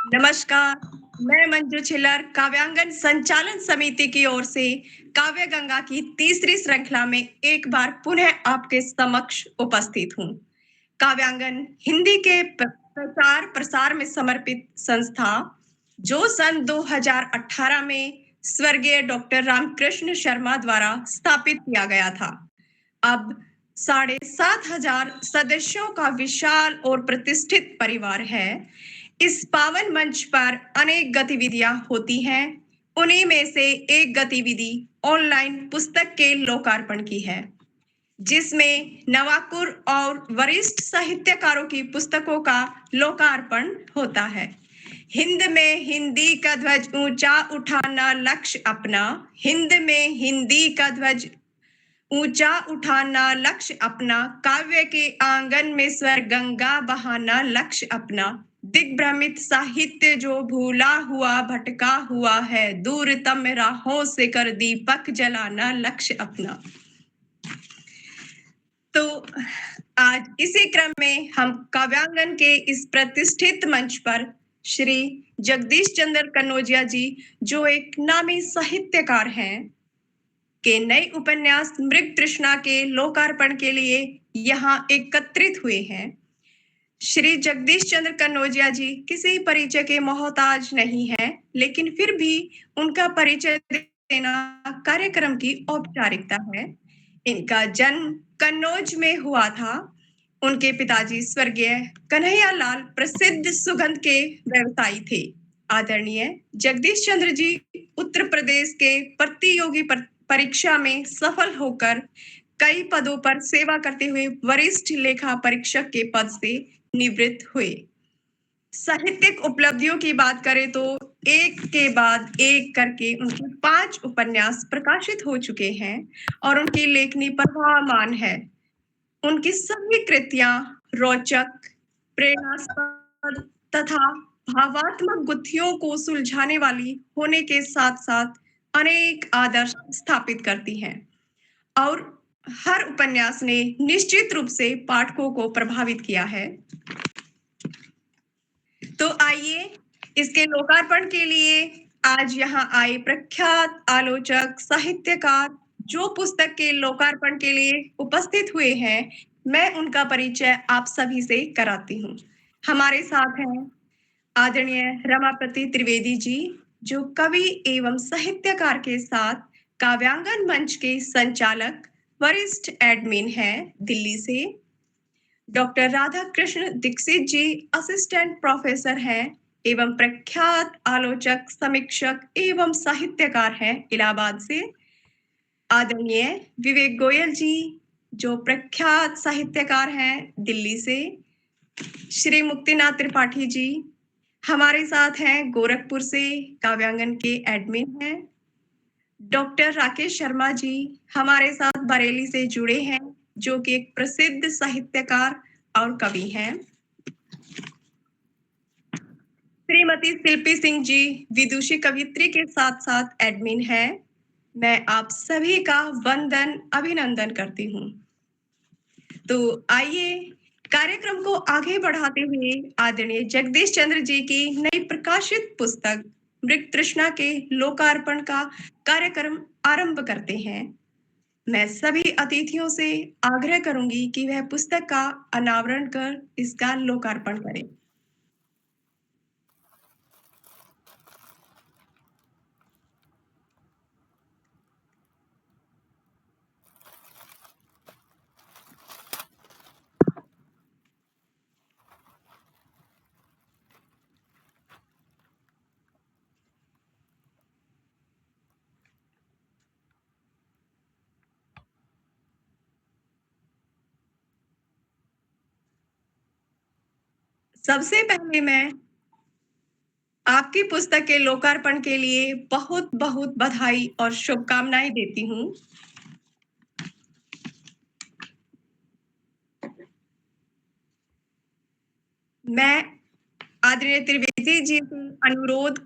नमस्कार, मैं मंजू छिल्लर काव्यांगन संचालन समिति की ओर से काव्य गंगा की तीसरी श्रृंखला में एक बार पुनः आपके समक्ष उपस्थित हूँ। काव्यांगन हिंदी के प्रचार प्रसार में समर्पित संस्था जो सन 2018 में स्वर्गीय डॉक्टर रामकृष्ण शर्मा द्वारा स्थापित किया गया था, अब 7,500 सदस्यों का विशाल और प्रतिष्ठित परिवार है। इस पावन मंच पर अनेक गतिविधियां होती हैं। उन्हीं में से एक गतिविधि ऑनलाइन पुस्तक के लोकार्पण की है, जिसमें नवाकुर और वरिष्ठ साहित्यकारों की पुस्तकों का लोकार्पण होता है। हिंद में हिंदी का ध्वज ऊंचा उठाना लक्ष्य अपना, हिंद में हिंदी का ध्वज ऊंचा उठाना लक्ष्य अपना, काव्य के आंगन में स्वर गंगा बहाना लक्ष्य अपना, दिग्भ्रमित साहित्य जो भूला हुआ भटका हुआ है, दूरतम राहों से कर दीपक जलाना लक्ष्य अपना। तो आज इसी क्रम में हम काव्यांगन के इस प्रतिष्ठित मंच पर श्री जगदीश चंद्र कन्नौजिया जी, जो एक नामी साहित्यकार हैं, के नए उपन्यास मृग तृष्णा के लोकार्पण के लिए यहाँ एकत्रित हुए हैं। श्री जगदीश चंद्र कन्नौजिया जी किसी परिचय के मोहताज नहीं है, लेकिन फिर भी उनका परिचय देना कार्यक्रम की औपचारिकता है। इनका जन्म कन्नौज में हुआ था। उनके पिताजी स्वर्गीय कन्हैया लाल प्रसिद्ध सुगंध के व्यवसायी थे। आदरणीय जगदीश चंद्र जी उत्तर प्रदेश के प्रतियोगी परीक्षा में सफल होकर कई पदों पर सेवा करते हुए वरिष्ठ लेखा परीक्षक के पद से निवृत्त हुए। साहित्यिक उपलब्धियों की बात करें तो एक के बाद एक करके उनके 5 उपन्यास प्रकाशित हो चुके हैं और उनकी लेखनी प्रभावमान है। उनकी सभी कृतियां रोचक, प्रेरणास्पद तथा भावात्मक गुत्थियों को सुलझाने वाली होने के साथ साथ अनेक आदर्श स्थापित करती हैं और हर उपन्यास ने निश्चित रूप से पाठकों को प्रभावित किया है। तो आइए इसके लोकार्पण के लिए आज यहाँ आए प्रख्यात आलोचक, साहित्यकार जो पुस्तक के लोकार्पण के लिए उपस्थित हुए हैं, मैं उनका परिचय आप सभी से कराती हूँ। हमारे साथ हैं आदरणीय रमापति त्रिवेदी जी, जो कवि एवं साहित्यकार के साथ काव्यांगन मंच के संचालक, वरिष्ठ एडमिन हैं दिल्ली से। डॉक्टर राधा कृष्ण दीक्षित जी असिस्टेंट प्रोफेसर हैं एवं प्रख्यात आलोचक, समीक्षक एवं साहित्यकार हैं इलाहाबाद से। आदरणीय विवेक गोयल जी, जो प्रख्यात साहित्यकार हैं दिल्ली से। श्री मुक्तिनाथ त्रिपाठी जी हमारे साथ हैं गोरखपुर से, काव्यांगन के एडमिन हैं। डॉक्टर राकेश शर्मा जी हमारे साथ बरेली से जुड़े हैं, जो कि एक प्रसिद्ध साहित्यकार और कवि हैं। श्रीमती शिल्पी सिंह जी विदुषी कवियत्री के साथ साथ एडमिन हैं। मैं आप सभी का वंदन अभिनंदन करती हूँ। तो आइए कार्यक्रम को आगे बढ़ाते हुए आदरणीय जगदीश चंद्र जी की नई प्रकाशित पुस्तक मृग तृष्णा के लोकार्पण का कार्यक्रम आरंभ करते हैं। मैं सभी अतिथियों से आग्रह करूंगी कि वह पुस्तक का अनावरण कर इसका लोकार्पण करें। सबसे पहले मैं आपकी पुस्तक के लोकार्पण के लिए बहुत बहुत बधाई और शुभकामनाएं देती हूँ। मैं आदरणीय त्रिवेदी जी से अनुरोध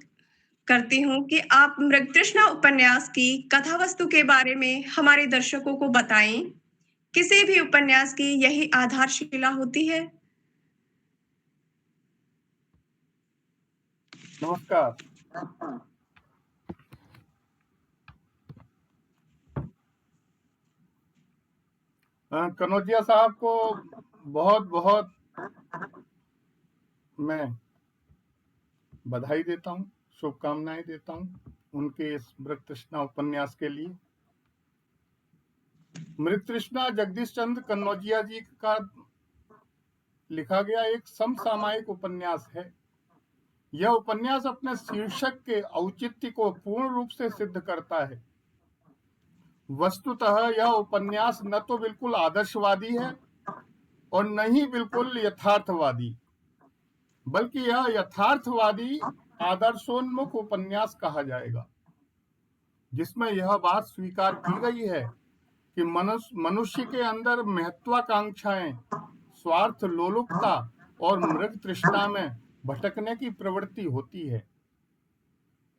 करती हूँ कि आप मृग तृष्णा उपन्यास की कथा वस्तु के बारे में हमारे दर्शकों को बताएं। किसी भी उपन्यास की यही आधारशिला होती है। नमस्कार। कनौजिया साहब को बहुत बहुत मैं बधाई देता हूँ, शुभकामनाएं देता हूँ उनके इस मृत तृष्णा उपन्यास के लिए। मृत तृष्णा जगदीश चंद्र कन्नौजिया जी का लिखा गया एक समसामयिक उपन्यास है। यह उपन्यास अपने शीर्षक के औचित्य को पूर्ण रूप से सिद्ध करता है। वस्तुतः यह उपन्यास न तो बिल्कुल आदर्शवादी है और न ही बिल्कुल यथार्थवादी, बल्कि यह यथार्थवादी आदर्शोन्मुख उपन्यास कहा जाएगा, जिसमें यह बात स्वीकार की गई है कि मनुष्य के अंदर महत्वाकांक्षाएं, स्वार्थ लोलुपता और मृग तृष्णा में भटकने की प्रवृत्ति होती है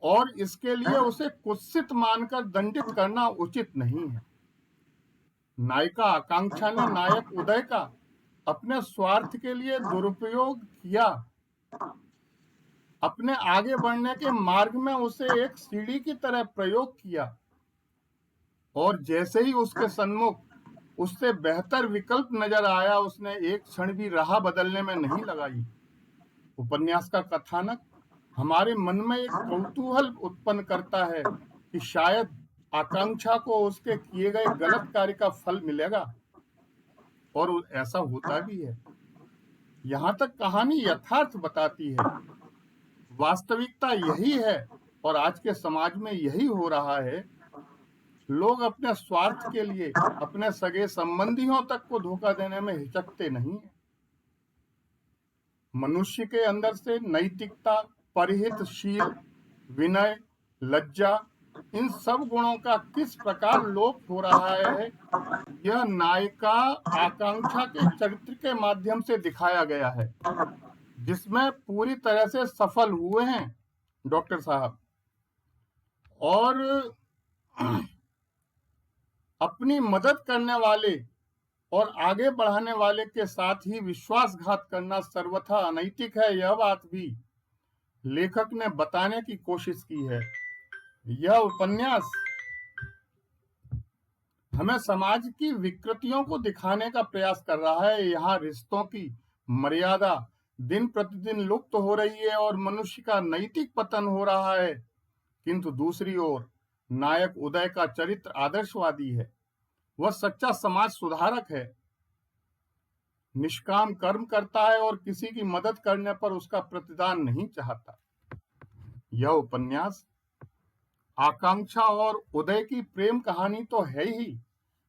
और इसके लिए उसे कुत्सित मानकर दंडित करना उचित नहीं है। नायिका आकांक्षा ने नायक उदय का अपने स्वार्थ के लिए दुरुपयोग किया, अपने आगे बढ़ने के मार्ग में उसे एक सीढ़ी की तरह प्रयोग किया और जैसे ही उसके सन्मुख उससे बेहतर विकल्प नजर आया, उसने एक क्षण भी राह बदलने में नहीं लगाई। उपन्यास का कथानक हमारे मन में एक कौतूहल उत्पन्न करता है कि शायद आकांक्षा को उसके किए गए गलत कार्य का फल मिलेगा, और ऐसा होता भी है। यहाँ तक कहानी यथार्थ बताती है। वास्तविकता यही है और आज के समाज में यही हो रहा है। लोग अपने स्वार्थ के लिए अपने सगे संबंधियों तक को धोखा देने में हिचकते नहीं है। मनुष्य के अंदर से नैतिकता, परिहितशील, विनय, लज्जा, इन सब गुणों का किस प्रकार लोप हो रहा है, यह नायिका आकांक्षा के चरित्र के माध्यम से दिखाया गया है, जिसमें पूरी तरह से सफल हुए हैं डॉक्टर साहब। और अपनी मदद करने वाले और आगे बढ़ाने वाले के साथ ही विश्वासघात करना सर्वथा अनैतिक है, यह बात भी लेखक ने बताने की कोशिश की है। यह उपन्यास हमें समाज की विकृतियों को दिखाने का प्रयास कर रहा है। यहाँ रिश्तों की मर्यादा दिन प्रतिदिन लुप्त हो रही है और मनुष्य का नैतिक पतन हो रहा है, किंतु दूसरी ओर नायक उदय का चरित्र आदर्शवादी है। वह सच्चा समाज सुधारक है, निष्काम कर्म करता है और किसी की मदद करने पर उसका प्रतिदान नहीं चाहता। यह उपन्यास आकांक्षा और उदय की प्रेम कहानी तो है ही,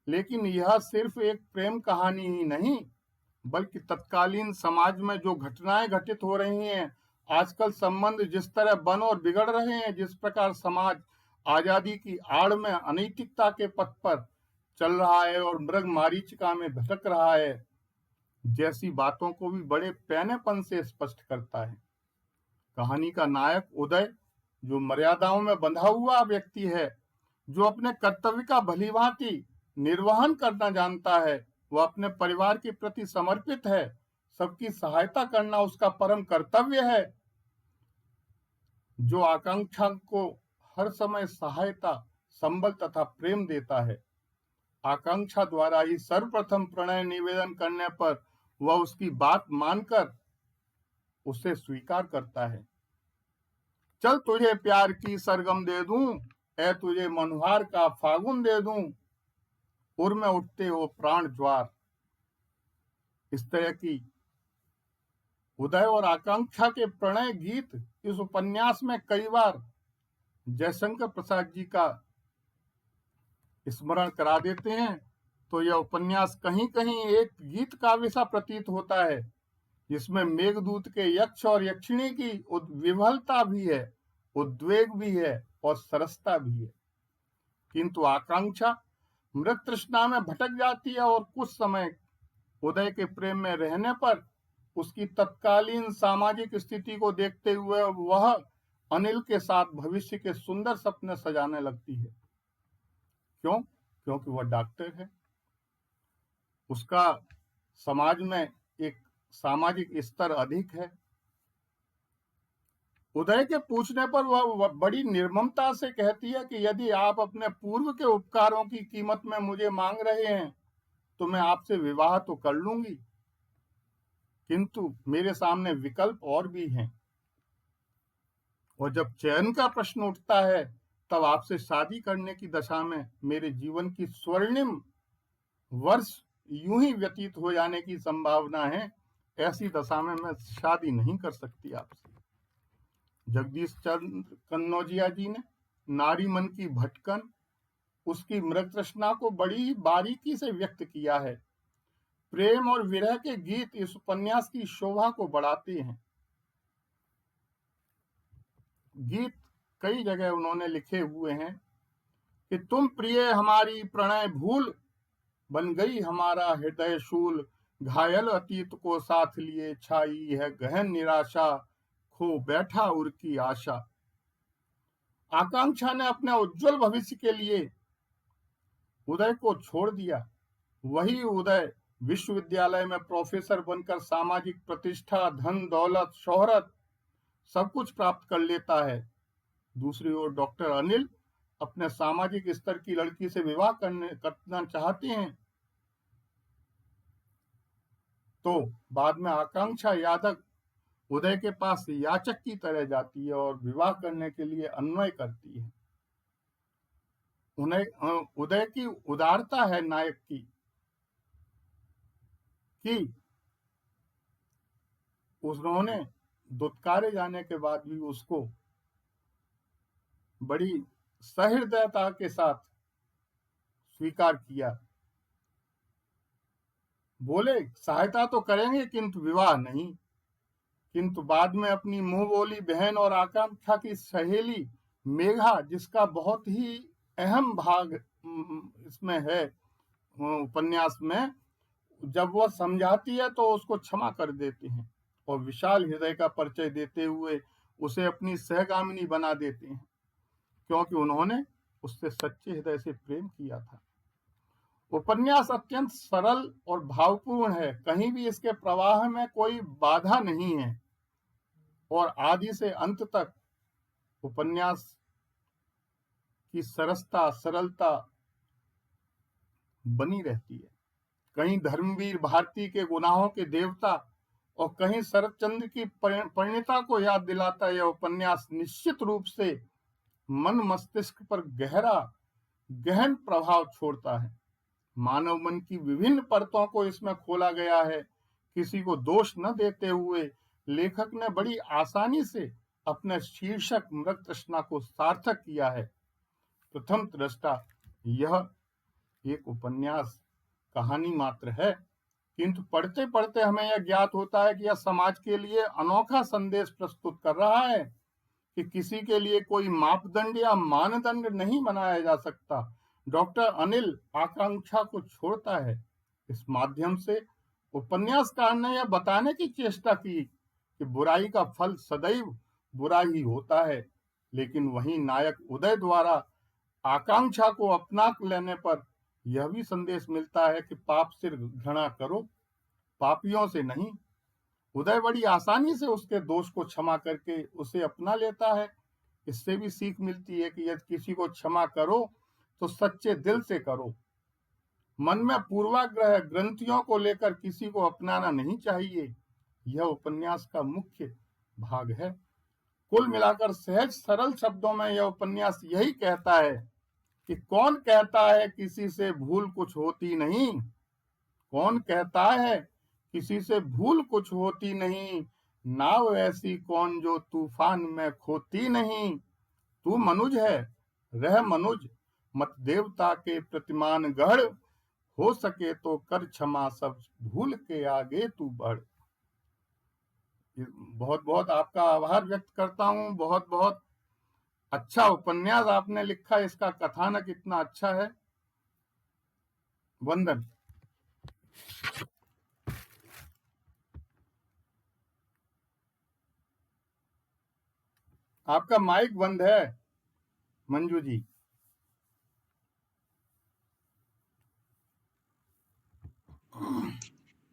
लेकिन यह सिर्फ एक प्रेम कहानी ही नहीं, बल्कि तत्कालीन समाज में जो घटनाएं घटित हो रही हैं, आजकल संबंध जिस तरह बन और बिगड़ रहे हैं, जिस प्रकार समाज आजादी की आड़ में अनैतिकता के पथ पर चल रहा है और मृग मारीचिका में भटक रहा है, जैसी बातों को भी बड़े पैनेपन से स्पष्ट करता है। कहानी का नायक उदय, जो मर्यादाओं में बंधा हुआ व्यक्ति है, जो अपने कर्तव्य का भलीभांति निर्वहन करना जानता है, वह अपने परिवार के प्रति समर्पित है, सबकी सहायता करना उसका परम कर्तव्य है, जो आकांक्षा को हर समय सहायता, संबल तथा प्रेम देता है। आकांक्षा द्वारा ही सर्वप्रथम प्रणय निवेदन करने पर वह उसकी बात मानकर उसे स्वीकार करता है। चल तुझे प्यार की सरगम दे दूं, ऐ तुझे मनुहार का फागुन दे दूं, उर में उठते हो प्राण ज्वार। इस तरह की उदय और आकांक्षा के प्रणय गीत इस उपन्यास में कई बार जयशंकर प्रसाद जी का स्मरण करा देते हैं। तो यह उपन्यास कहीं कहीं एक गीत काव्य सा प्रतीत होता है, जिसमें मेघदूत के यक्ष और यक्षिणी की विह्वलता भी है, उद्वेग भी है और सरसता भी है। किंतु आकांक्षा मृत तृष्णा में भटक जाती है और कुछ समय उदय के प्रेम में रहने पर उसकी तत्कालीन सामाजिक स्थिति को देखते हुए वह अनिल के साथ भविष्य के सुंदर सपने सजाने लगती है। क्यों? क्योंकि वह डॉक्टर है, उसका समाज में एक सामाजिक स्तर अधिक है। उदय के पूछने पर वह बड़ी निर्ममता से कहती है कि यदि आप अपने पूर्व के उपकारों की कीमत में मुझे मांग रहे हैं तो मैं आपसे विवाह तो कर लूंगी, किंतु मेरे सामने विकल्प और भी हैं, और जब चयन का प्रश्न उठता है तब आपसे शादी करने की दशा में मेरे जीवन की स्वर्णिम वर्ष यूं ही व्यतीत हो जाने की संभावना है। ऐसी दशा में मैं शादी नहीं कर सकती आपसे। जगदीश चंद्र कन्नौजिया जी ने नारी मन की भटकन, उसकी मृग तृष्णा को बड़ी बारीकी से व्यक्त किया है। प्रेम और विरह के गीत इस उपन्यास की शोभा को बढ़ाते हैं। गीत कई जगह उन्होंने लिखे हुए हैं कि तुम प्रिय हमारी प्रणय भूल, बन गई हमारा हृदय शूल, घायल अतीत को साथ लिए छाई है गहन निराशा, खो बैठा उर की आशा। आकांक्षा ने अपने उज्जवल भविष्य के लिए उदय को छोड़ दिया। वही उदय विश्वविद्यालय में प्रोफेसर बनकर सामाजिक प्रतिष्ठा, धन दौलत, शोहरत सब कुछ प्राप्त कर लेता है। दूसरी ओर डॉक्टर अनिल अपने सामाजिक स्तर की लड़की से विवाह करना चाहते हैं, तो बाद में आकांक्षा यादव उदय के पास याचक की तरह जाती है और विवाह करने के लिए अन्वय करती है। उन्हें उदय की उदारता है नायक की कि उन्होंने दुत्कारे जाने के बाद भी उसको बड़ी सहृदयता के साथ स्वीकार किया। बोले सहायता तो करेंगे किंतु विवाह नहीं, किंतु बाद में अपनी मुंह बोली बहन और आकांक्षा की सहेली मेघा, जिसका बहुत ही अहम भाग इसमें है उपन्यास में, जब वह समझाती है तो उसको क्षमा कर देते हैं और विशाल हृदय का परिचय देते हुए उसे अपनी सहगामिनी बना देते हैं, क्योंकि उन्होंने उससे सच्चे हृदय से प्रेम किया था। उपन्यास अत्यंत सरल और भावपूर्ण है, कहीं भी इसके प्रवाह में कोई बाधा नहीं है और आदि से अंत तक उपन्यास की सरसता, सरलता बनी रहती है। कहीं धर्मवीर भारती के गुनाहों के देवता और कहीं शरतचंद्र की परिणीता को याद दिलाता यह उपन्यास निश्चित रूप से मन मस्तिष्क पर गहन प्रभाव छोड़ता है। मानव मन की विभिन्न परतों को इसमें खोला गया है। किसी को दोष न देते हुए लेखक ने बड़ी आसानी से अपने शीर्षक मृग तृष्णा को सार्थक किया है। प्रथम दृष्टा यह एक उपन्यास कहानी मात्र है, किंतु पढ़ते पढ़ते हमें यह ज्ञात होता है कि यह समाज के लिए अनोखा संदेश प्रस्तुत कर रहा है कि किसी के लिए कोई मापदंड या मानदंड नहीं बनाया जा सकता। डॉक्टर अनिल आकांक्षा को छोड़ता है। इस माध्यम से उपन्यासकार ने यह बताने की चेष्टा की कि बुराई का फल सदैव बुरा ही होता है, लेकिन वहीं नायक उदय द्वारा आकांक्षा को अपना लेने पर यह भी संदेश मिलता है कि पाप से घृणा करो, पापियों से नहीं। उदय बड़ी आसानी से उसके दोष को क्षमा करके उसे अपना लेता है। इससे भी सीख मिलती है कि यदि किसी को क्षमा करो तो सच्चे दिल से करो। मन में पूर्वाग्रह ग्रंथियों को लेकर किसी को अपनाना नहीं चाहिए। यह उपन्यास का मुख्य भाग है। कुल मिलाकर सहज सरल शब्दों में यह उपन्यास यही कहता है कि कौन कहता है किसी से भूल कुछ होती नहीं, कौन कहता है किसी से भूल कुछ होती नहीं, नाव ऐसी कौन जो तूफान में खोती नहीं। तू मनुज है, रह मनुज, मत देवता के प्रतिमान गढ़, हो सके तो कर क्षमा सब भूल के आगे तू बढ़। बहुत बहुत आपका आभार व्यक्त करता हूँ। बहुत बहुत अच्छा उपन्यास आपने लिखा, इसका कथानक इतना अच्छा है। वंदन। आपका माइक बंद है मंजू जी।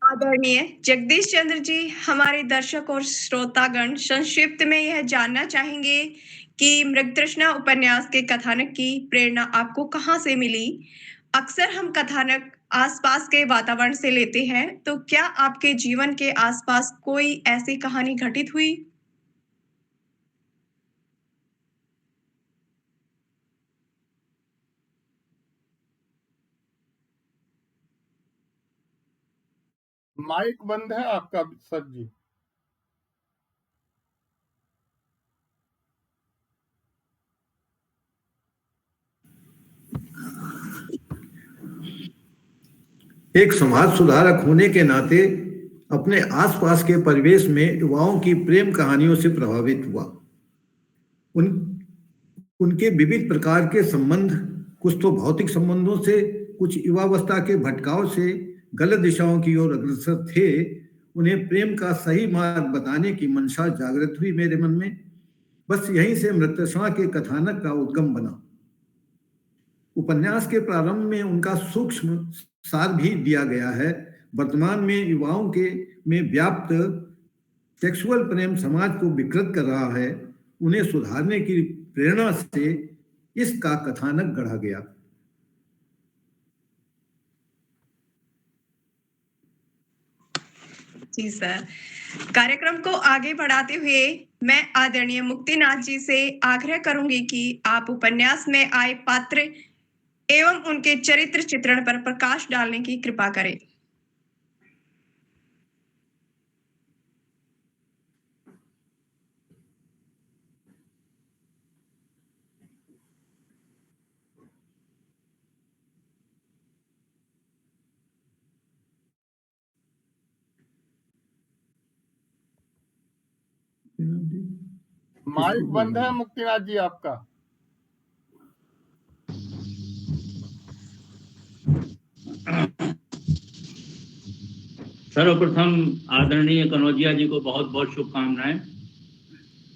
आदरणीय जगदीश चंद्र जी, हमारे दर्शक और श्रोतागण संक्षिप्त में यह जानना चाहेंगे कि मृगतृष्णा उपन्यास के कथानक की प्रेरणा आपको कहाँ से मिली? अक्सर हम कथानक आसपास के वातावरण से लेते हैं, तो क्या आपके जीवन के आसपास कोई ऐसी कहानी घटित हुई? माइक बंद है आपका सर जी। एक समाज सुधारक होने के नाते अपने आसपास के परिवेश में युवाओं की प्रेम कहानियों से प्रभावित हुआ। उनके विविध प्रकार के संबंध, कुछ तो भौतिक संबंधों से, कुछ युवावस्था के भटकाव से गलत दिशाओं की ओर अग्रसर थे। उन्हें प्रेम का सही मार्ग बताने की मंशा जागृत हुई मेरे मन में। बस यहीं से मृगतृष्णा के कथानक का उद्गम बना। उपन्यास के प्रारंभ में उनका सूक्ष्म सार भी दिया गया है। वर्तमान में युवाओं के में व्याप्त सेक्सुअल प्रेम समाज को विकृत कर रहा है। उन्हें सुधारने की प्रेरणा से इसका कथानक गढ़ा गया। जी सर, कार्यक्रम को आगे बढ़ाते हुए मैं आदरणीय मुक्तिनाथ जी से आग्रह करूंगी कि आप उपन्यास में आए पात्र एवं उनके चरित्र चित्रण पर प्रकाश डालने की कृपा करें। माइक बंद है मुक्तिनाथ जी आपका। सर्वप्रथम आदरणीय कनौजिया जी को बहुत बहुत शुभकामनाएं।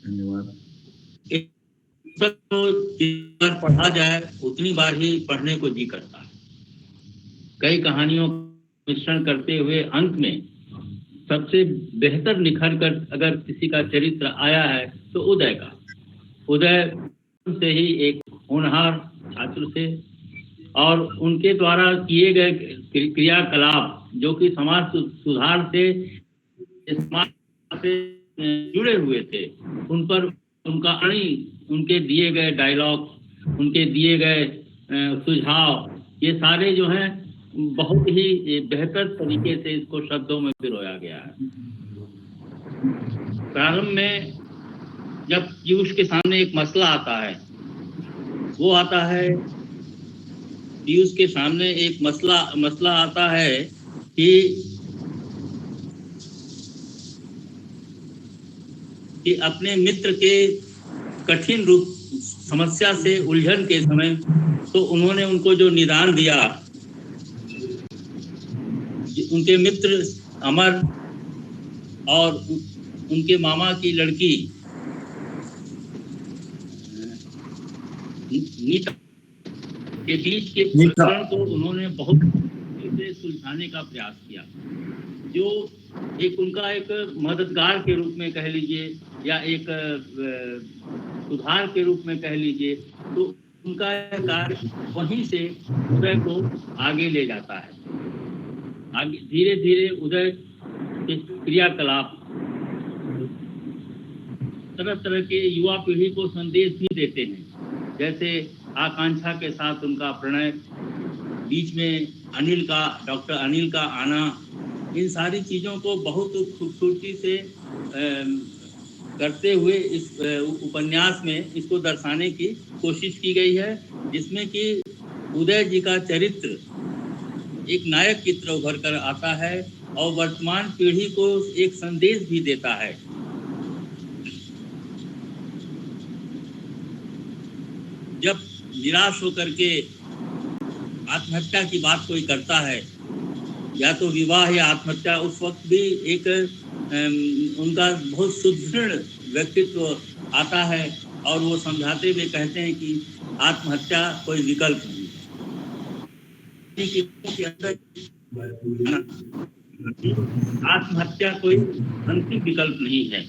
धन्यवाद। जितनी बार पढ़ा जाए उतनी बार ही पढ़ने को जी करता है। कई कहानियों का मिश्रण करते हुए अंत में सबसे बेहतर निखर कर अगर किसी का चरित्र आया है तो उदय का। उदय से ही एक होनहार छात्र से और उनके द्वारा किए गए क्रियाकलाप जो कि समाज सुधार से समाज से जुड़े हुए थे, उन पर उनका उनके दिए गए डायलॉग, उनके दिए गए सुझाव, ये सारे जो हैं बहुत ही बेहतर तरीके से इसको शब्दों में पिरोया गया है। प्रारंभ में जब पीयूष के सामने एक मसला आता है, वो आता है पीयूष के सामने एक मसला आता है कि अपने मित्र के कठिन रूप समस्या से उलझन के समय तो उन्होंने उनको जो निदान दिया, उनके मित्र अमर और उनके मामा की लड़की नीता के बीच के प्रकरण को उन्होंने बहुत से सुलझाने का प्रयास किया, जो एक उनका एक मददगार के रूप में कह लीजिए या एक सुधार के रूप में कह लीजिए, तो उनका कार्य वहीं से उदय को आगे ले जाता है। आगे धीरे धीरे उदय के क्रियाकलाप तरह तरह के युवा पीढ़ी को संदेश भी देते हैं। जैसे आकांक्षा के साथ उनका प्रणय, बीच में डॉक्टर अनिल का आना, इन सारी चीज़ों को बहुत खूबसूरती से करते हुए इस उपन्यास में इसको दर्शाने की कोशिश की गई है, जिसमें कि उदय जी का चरित्र एक नायक की तरह उभर कर आता है और वर्तमान पीढ़ी को एक संदेश भी देता है। जब निराश होकर के आत्महत्या की बात कोई करता है, या तो विवाह या आत्महत्या, उस वक्त भी एक उनका बहुत सुदृढ़ व्यक्तित्व आता है और वो समझाते हुए कहते हैं कि आत्महत्या कोई विकल्प नहीं है। आत्महत्या कोई अंतिम विकल्प नहीं है।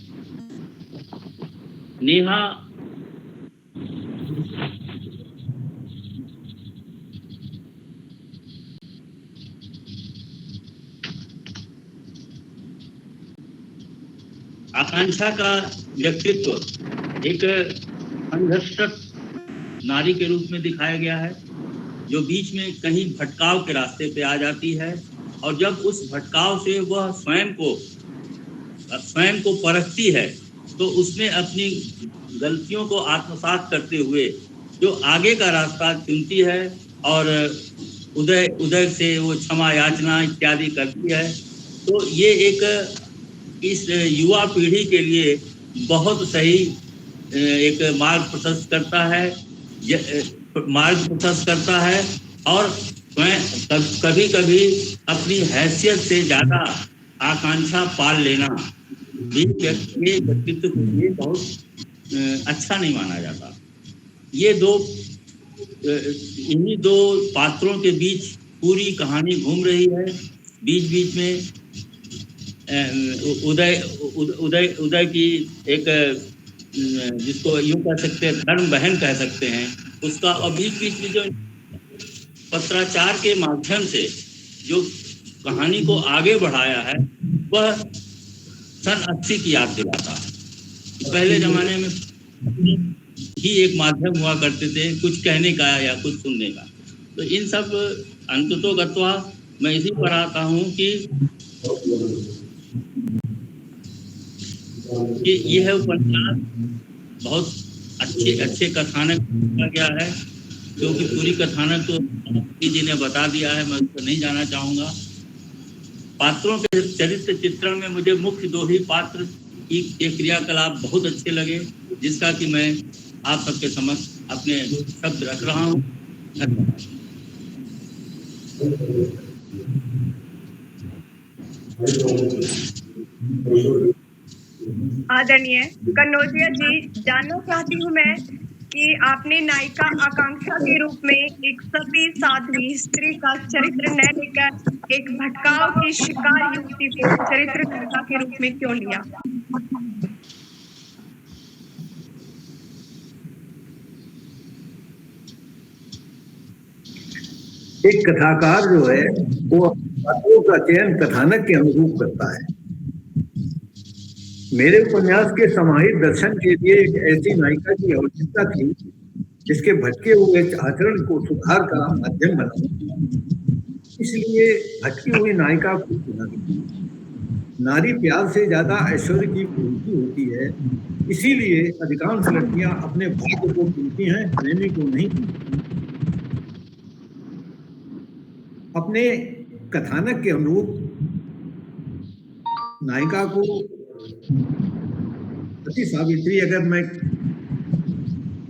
नेहा आकांक्षा का व्यक्तित्व एक संघर्षरत नारी के रूप में दिखाया गया है, जो बीच में कहीं भटकाव के रास्ते पे आ जाती है, और जब उस भटकाव से वह स्वयं को परखती है तो उसमें अपनी गलतियों को आत्मसात करते हुए जो आगे का रास्ता चुनती है और उदय से वो क्षमा याचना इत्यादि करती है। तो ये एक इस युवा पीढ़ी के लिए बहुत सही एक मार्ग प्रशस्त करता है और कभी कभी अपनी हैसियत से ज़्यादा आकांक्षा पाल लेना भी व्यक्तित्व के लिए बहुत अच्छा नहीं माना जाता। ये इन्हीं दो पात्रों के बीच पूरी कहानी घूम रही है। बीच बीच में उदय की एक जिसको यूं कह सकते हैं धर्म बहन कह सकते हैं उसका, और बीच बीच में जो पत्राचार के माध्यम से जो कहानी को आगे बढ़ाया है वह सन 80 की याद दिलाता है। पहले जमाने में ही एक माध्यम हुआ करते थे कुछ कहने का या कुछ सुनने का। तो इन सब अंततोगत्वा मैं इसी पर आता हूँ कि यह उपन्यास बहुत अच्छे कथानक किया गया है, क्योंकि पूरी कथानक तो जी ने बता दिया है, मैं उसको नहीं जाना चाहूँगा। पात्रों के चरित्र चित्रण में मुझे मुख्य दो ही पात्र की क्रियाकलाप बहुत अच्छे लगे, जिसका कि मैं आप सबके समक्ष अपने शब्द रख रहा हूँ। आदरणीय कन्नौजिया जी, जानना चाहती हूँ मैं कि आपने नायिका आकांक्षा के रूप में एक सती साध्वी स्त्री का चरित्र न लेकर एक भटकाव की शिकार युवती को चरित्र नायिका के रूप में क्यों लिया? एक कथाकार जो है वो पात्रों का चयन कथानक के अनुरूप करता है। मेरे उपन्यास के समाहित दर्शन के लिए एक ऐसी नायिका की आवश्यकता थी जिसके भटके हुए आचरण को सुधार का माध्यम बना। इसलिए भटकी हुई नायिका को चुना गया। नारी प्यार से ज्यादा ऐश्वर्य की पूर्ति होती है, इसीलिए अधिकांश लड़कियां अपने भाग्य को चुनती हैं, प्रेमी को नहीं चुनती। अपने कथानक के अनुरूप नायिका को सती सावित्री अगर मैं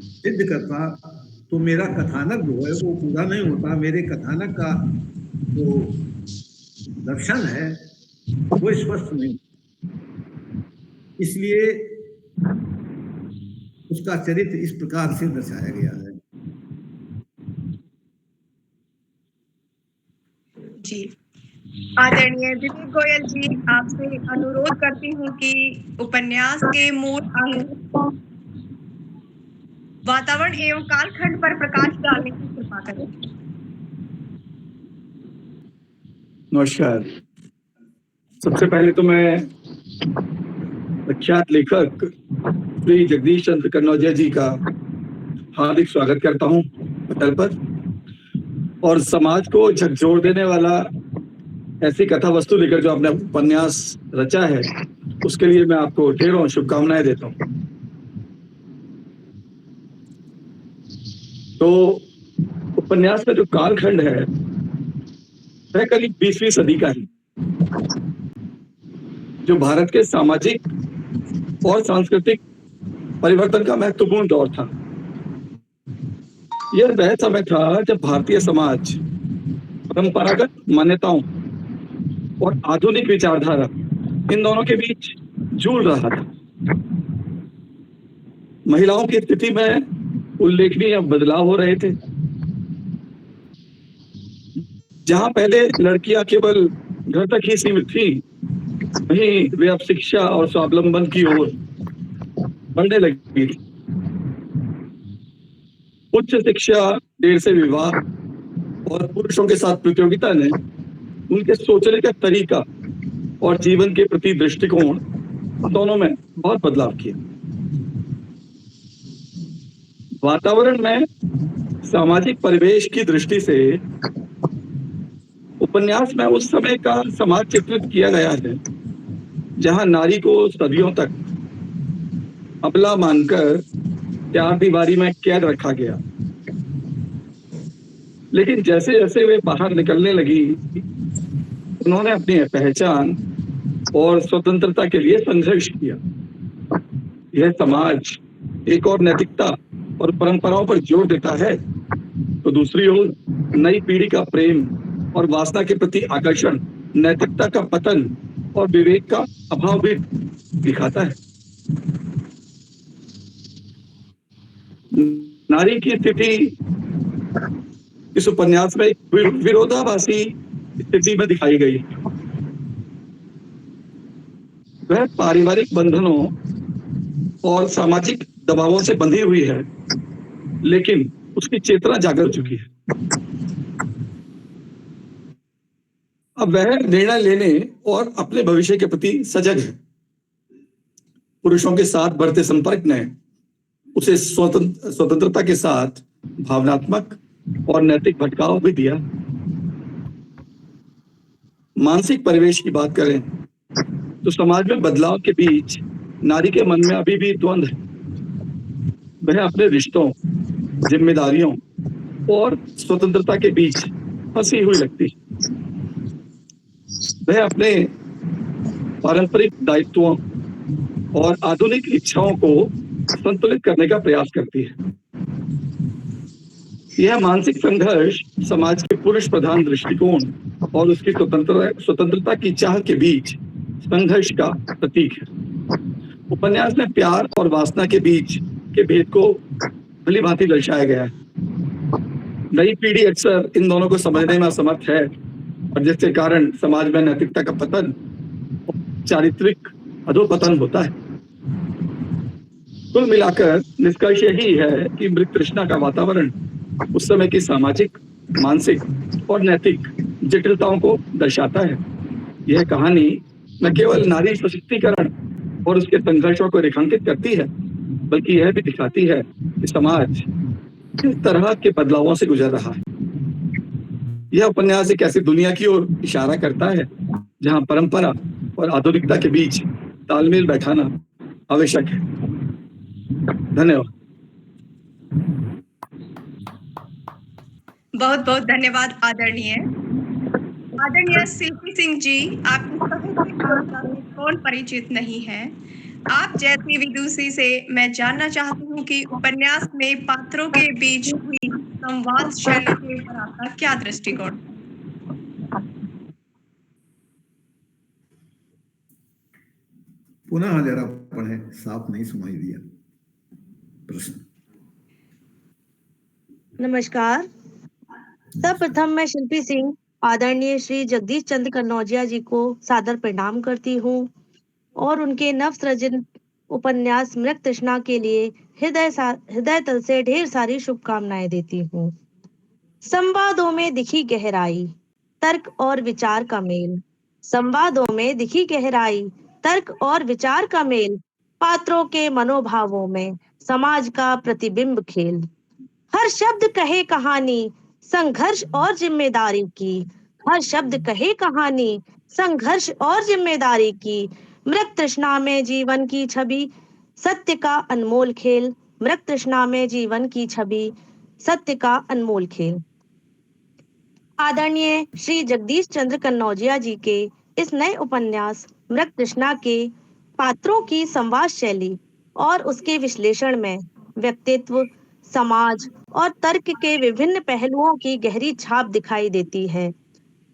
सिद्ध करता तो मेरा कथानक जो है वो पूरा नहीं होता। मेरे कथानक का जो दर्शन है वो स्पष्ट नहीं, इसलिए उसका चरित्र इस प्रकार से दर्शाया गया है। जी, आदरणीय विवेक गोयल जी, आपसे अनुरोध करती हूँ कि उपन्यास के मूल अंग वातावरण एवं कालखंड पर प्रकाश डालने की कृपा करें। नमस्कार। सबसे पहले तो मैं प्रख्यात लेखक श्री जगदीश चंद्र कन्नौजिया जी का हार्दिक स्वागत करता हूं पटल पर, और समाज को झकझोर देने वाला ऐसी कथा वस्तु लेकर जो आपने उपन्यास रचा है उसके लिए मैं आपको ढेरों शुभकामनाएं देता हूं। तो उपन्यास का जो कालखंड है वह करीब 20वीं सदी का है, जो भारत के सामाजिक और सांस्कृतिक परिवर्तन का महत्वपूर्ण दौर था। यह वह समय था जब भारतीय समाज परंपरागत मान्यताओं और आधुनिक विचारधारा इन दोनों के बीच जूझ रहा था। महिलाओं की स्थिति में उल्लेखनीय बदलाव हो रहे थे। जहां पहले लड़कियां केवल घर तक ही सीमित थी, वहीं वे अब शिक्षा और स्वावलंबन की ओर बढ़ने लगी थी। उच्च शिक्षा, देर से विवाह और पुरुषों के साथ प्रतियोगिता ने उनके सोचने का तरीका और जीवन के प्रति दृष्टिकोण दोनों में बहुत बदलाव किया। वातावरण में सामाजिक परिवेश की दृष्टि से उपन्यास में उस समय का समाज चित्रित किया गया है जहां नारी को सदियों तक अबला मानकर चार दीवारी में कैद रखा गया। लेकिन जैसे जैसे वे बाहर निकलने लगी, उन्होंने अपनी पहचान और स्वतंत्रता के लिए संघर्ष किया। यह समाज एक और नैतिकता और परंपराओं पर जोर देता है, तो दूसरी ओर नई पीढ़ी का प्रेम और वासना के प्रति आकर्षण, नैतिकता का पतन और विवेक का अभाव भी दिखाता है। नारी की स्थिति इस उपन्यास में एक विरोधाभासी स्थिति में दिखाई गई। वह पारिवारिक बंधनों और सामाजिक दबावों से बंधी हुई है, लेकिन उसकी चेतना जाग चुकी है। अब वह निर्णय लेने और अपने भविष्य के प्रति सजग है। पुरुषों के साथ बढ़ते संपर्क ने उसे स्वतंत्रता के साथ भावनात्मक और नैतिक भटकाव भी दिया। मानसिक परिवेश की बात करें तो समाज में बदलाव के बीच नारी के मन में अभी भी द्वंद्व है। वह अपने रिश्तों, जिम्मेदारियों और स्वतंत्रता के बीच फंसी हुई लगती है। वह अपने पारंपरिक दायित्वों और आधुनिक इच्छाओं को संतुलित करने का प्रयास करती है। यह मानसिक संघर्ष समाज के पुरुष प्रधान दृष्टिकोण और उसकी स्वतंत्रता की चाह के बीच संघर्ष का प्रतीक है। उपन्यास में प्यार और वासना के बीच के भेद को भली भांति दर्शाया गया है। नई पीढ़ी अक्सर इन दोनों को समझने में असमर्थ है, और जिसके कारण समाज में नैतिकता का पतन, चारित्रिक अधोपतन होता है। कुल मिलाकर निष्कर्ष यही है कि मृत तृष्णा का वातावरण उस समय की सामाजिक, मानसिक और नैतिक जटिलताओं को दर्शाता है। यह कहानी न केवल नारी सशक्तिकरण और उसके संघर्षों को रेखांकित करती है, बल्कि यह भी दिखाती है कि समाज किस तरह के बदलावों से गुजर रहा है। यह उपन्यास एक ऐसी दुनिया की ओर इशारा करता है जहां परंपरा और आधुनिकता के बीच तालमेल बैठाना आवश्यक है। धन्यवाद। बहुत बहुत धन्यवाद आदरणीय शिल्पी सिंह जी। आपकी साहित्य में कौन परिचित नहीं है। आप जैसी विदुषी से मैं जानना चाहती हूँ कि उपन्यास में पात्रों के बीच हुई संवाद शैली के ऊपर आपका क्या दृष्टिकोण? पुनः जरा पढ़ें, साफ नहीं सुनाई दिया प्रश्न। नमस्कार। सर्वप्रथम मैं शिल्पी सिंह आदरणीय श्री जगदीश चंद्र कन्नौजिया जी को सादर प्रणाम करती हूँ और उनके नवसृजन उपन्यास मृत तृष्णा के लिए हृदय तल से ढेर सारी शुभकामनाएं देती हूँ। संवादों में दिखी गहराई, तर्क और विचार का मेल। संवादों में दिखी गहराई, तर्क और विचार का मेल। पात्रों के मनोभावों में समाज का प्रतिबिंब खेल। हर शब्द कहे कहानी संघर्ष और जिम्मेदारी की। हर शब्द कहे कहानी संघर्ष और जिम्मेदारी की। मृत तृष्णा में जीवन की छवि, सत्य का अनमोल खेल। मृत तृष्णा में जीवन की छवि, सत्य का अनमोल खेल। आदरणीय श्री जगदीश चंद्र कन्नौजिया जी के इस नए उपन्यास मृत तृष्णा के पात्रों की संवाद शैली और उसके विश्लेषण में व्यक्तित्व, समाज और तर्क के विभिन्न पहलुओं की गहरी छाप दिखाई देती है।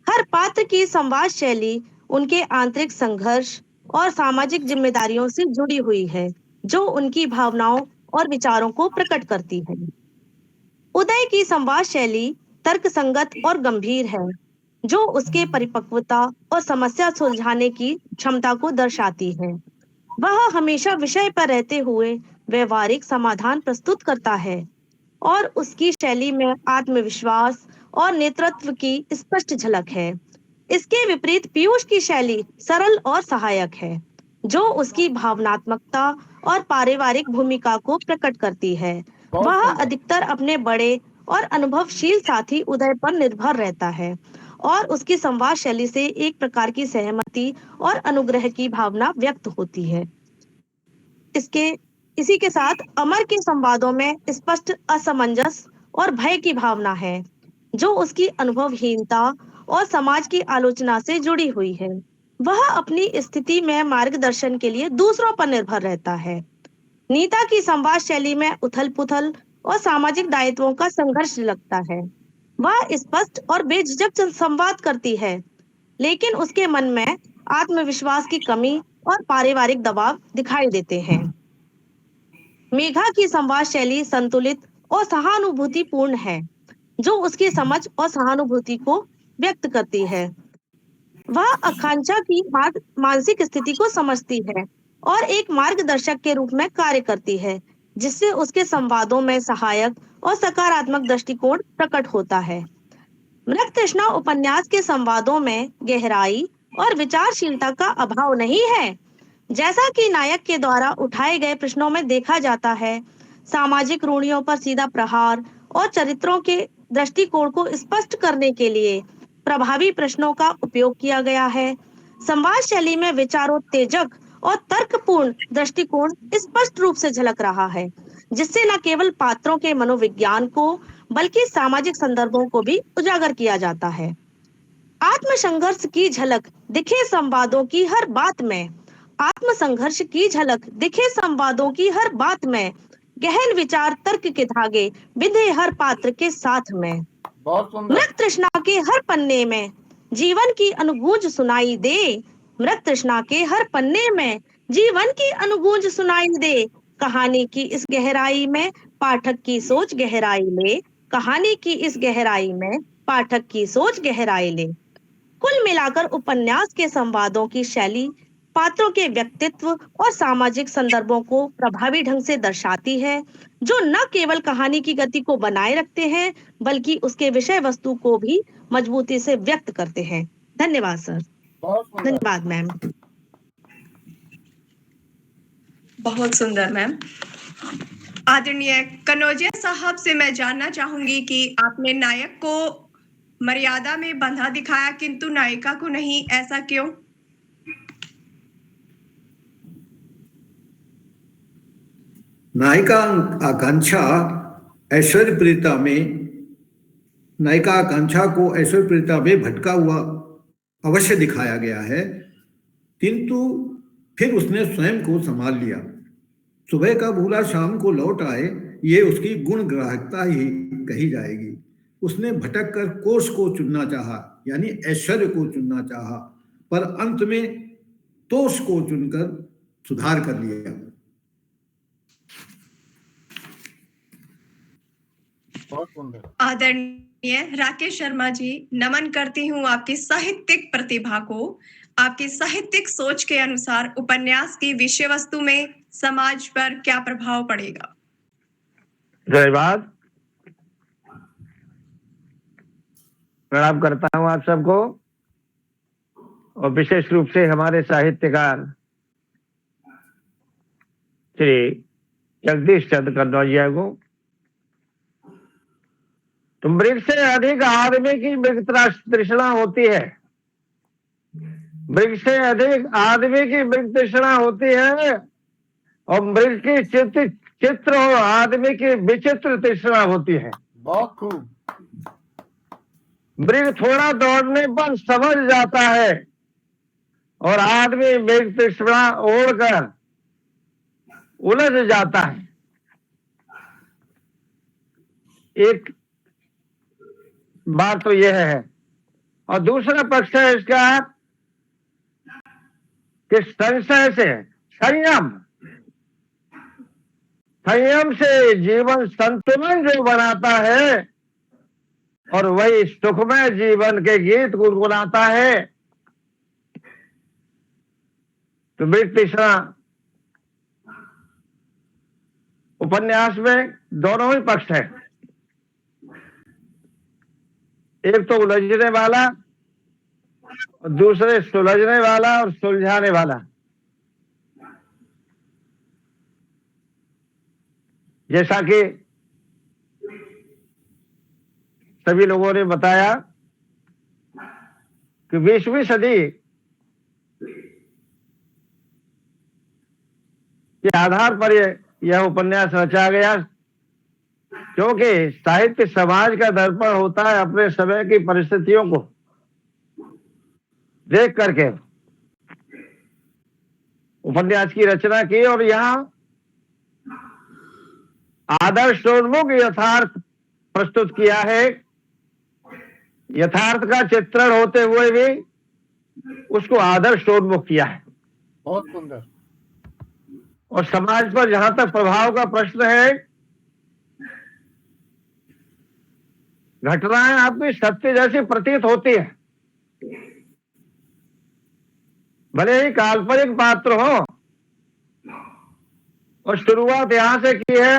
हर पात्र की संवाद शैली उनके आंतरिक संघर्ष और सामाजिक जिम्मेदारियों से जुड़ी हुई है, जो उनकी भावनाओं और विचारों को प्रकट करती है। उदय की संवाद शैली तर्कसंगत और गंभीर है, जो उसके परिपक्वता और समस्या सुलझाने की क्षमता को दर्शाती है। वह हमेशा विषय पर रहते हुए व्यवहारिक समाधान प्रस्तुत करता है और उसकी शैली में आत्मविश्वास और नेतृत्व की स्पष्ट झलक है। इसके विपरीत पीयूष की शैली सरल और सहायक है, जो उसकी भावनात्मकता और पारिवारिक भूमिका को प्रकट करती है। बहुत वह सुंदर। अधिकतर अपने बड़े और अनुभवशील साथी उदय पर निर्भर रहता है और उसकी संवाद शैली से एक प्रकार की सहमति और अनुग्रह की भावना व्यक्त होती है। इसी के साथ अमर के संवादों में स्पष्ट असमंजस और भय की भावना है, जो उसकी अनुभवहीनता और समाज की आलोचना से जुड़ी हुई है। वह अपनी स्थिति में मार्गदर्शन के लिए दूसरों पर निर्भर रहता है। नीता की संवाद शैली में उथल-पुथल और सामाजिक दायित्वों का संघर्ष लगता है। वह स्पष्ट और बेझिझक संवाद करती है, लेकिन उसके मन में आत्मविश्वास की कमी और पारिवारिक दबाव दिखाई देते हैं। मेघा की संवाद शैली संतुलित और सहानुभूतिपूर्ण है, जो उसकी समझ और सहानुभूति को व्यक्त करती है। वह आकांक्षा की मानसिक स्थिति को समझती है और एक मार्गदर्शक के रूप में कार्य करती है, जिससे उसके संवादों में सहायक और सकारात्मक दृष्टिकोण प्रकट होता है। मृग तृष्णा उपन्यास के संवादों में गहराई और विचारशीलता का अभाव नहीं है, जैसा कि नायक के द्वारा उठाए गए प्रश्नों में देखा जाता है। सामाजिक रूढ़ियों पर सीधा प्रहार और चरित्रों के दृष्टिकोण को स्पष्ट करने के लिए प्रभावी प्रश्नों का उपयोग किया गया है। संवाद शैली में विचारोत्तेजक और तर्कपूर्ण दृष्टिकोण स्पष्ट रूप से झलक रहा है, जिससे न केवल पात्रों के मनोविज्ञान को बल्कि सामाजिक संदर्भों को भी उजागर किया जाता है। आत्मसंघर्ष की झलक दिखे संवादों की हर बात में। आत्मसंघर्ष की झलक दिखे संवादों की हर बात में। गहन विचार तर्क के धागे बिंधे हर पात्र के साथ में। बहुत सुंदर। मृग तृष्णा के हर पन्ने में जीवन की अनुगूंज सुनाई दे। मृग तृष्णा के हर पन्ने में जीवन की अनुगूंज सुनाई दे। कहानी की इस गहराई में पाठक की सोच गहराई ले। कहानी की इस गहराई में पाठक की सोच गहराई ले। कुल मिलाकर उपन्यास के संवादों की शैली पात्रों के व्यक्तित्व और सामाजिक संदर्भों को प्रभावी ढंग से दर्शाती है, जो न केवल कहानी की गति को बनाए रखते हैं, बल्कि उसके विषय वस्तु को भी मजबूती से व्यक्त करते हैं। धन्यवाद सर। बहुत सुंदर। धन्यवाद मैम। बहुत सुंदर मैम। आदरणीय कनौजिया साहब से मैं जानना चाहूंगी कि आपने नायक को मर्यादा में बंधा दिखाया किंतु नायिका को नहीं, ऐसा क्यों? नायिका आकांक्षा ऐश्वर्यप्रियता में नायिका आकांक्षा को ऐश्वर्यप्रियता में भटका हुआ अवश्य दिखाया गया है, किंतु फिर उसने स्वयं को संभाल लिया। सुबह का भूला शाम को लौट आए, ये उसकी गुण ग्राहकता ही कही जाएगी। उसने भटक कर कोष को चुनना चाहा, यानी ऐश्वर्य को चुनना चाहा, पर अंत में तोष को चुनकर सुधार कर लिया। बहुत सुंदर। आदरणीय राकेश शर्मा जी, नमन करती हूँ आपकी साहित्यिक प्रतिभा को। आपकी साहित्यिक सोच के अनुसार उपन्यास की विषय वस्तु में समाज पर क्या प्रभाव पड़ेगा? धन्यवाद। प्रणाम करता हूँ आप सबको, और विशेष रूप से हमारे साहित्यकार श्री जगदीश चंद्र कन्नौजिया को। तो मृग से अधिक आदमी की मृग तृष्णा होती है। मृग से अधिक आदमी की मृग तृष्णा होती है, और मृग की चित्र और आदमी की विचित्र तृष्णा होती है। बहुत खूब। मृग थोड़ा दौड़ने पर समझ जाता है, और आदमी मृग तृष्णा ओढ़कर उलझ जाता है। एक बात तो यह है, और दूसरा पक्ष है इसका कि संशय से संयम से जीवन संतुलन जो बनाता है, और वही सुखमय जीवन के गीत गुनगुनाता है। तो मृत तृष्णा उपन्यास में दोनों ही पक्ष है, एक तो उलझने वाला और दूसरे सुलझने वाला और सुलझाने वाला। जैसा कि सभी लोगों ने बताया कि 20वीं सदी के आधार पर यह उपन्यास रचा गया, क्योंकि साहित्य समाज का दर्पण होता है। अपने समय की परिस्थितियों को देख करके उपन्यास की रचना की और यहाँ आदर्शोन्मुख यथार्थ प्रस्तुत किया है। यथार्थ का चित्रण होते हुए भी उसको आदर्शोन्मुख किया है। बहुत सुंदर। और समाज पर जहां तक प्रभाव का प्रश्न है, घटनाएं आपकी सत्य जैसी प्रतीत होती है, भले ही काल्पनिक पात्र हो। और शुरुआत यहां से की है।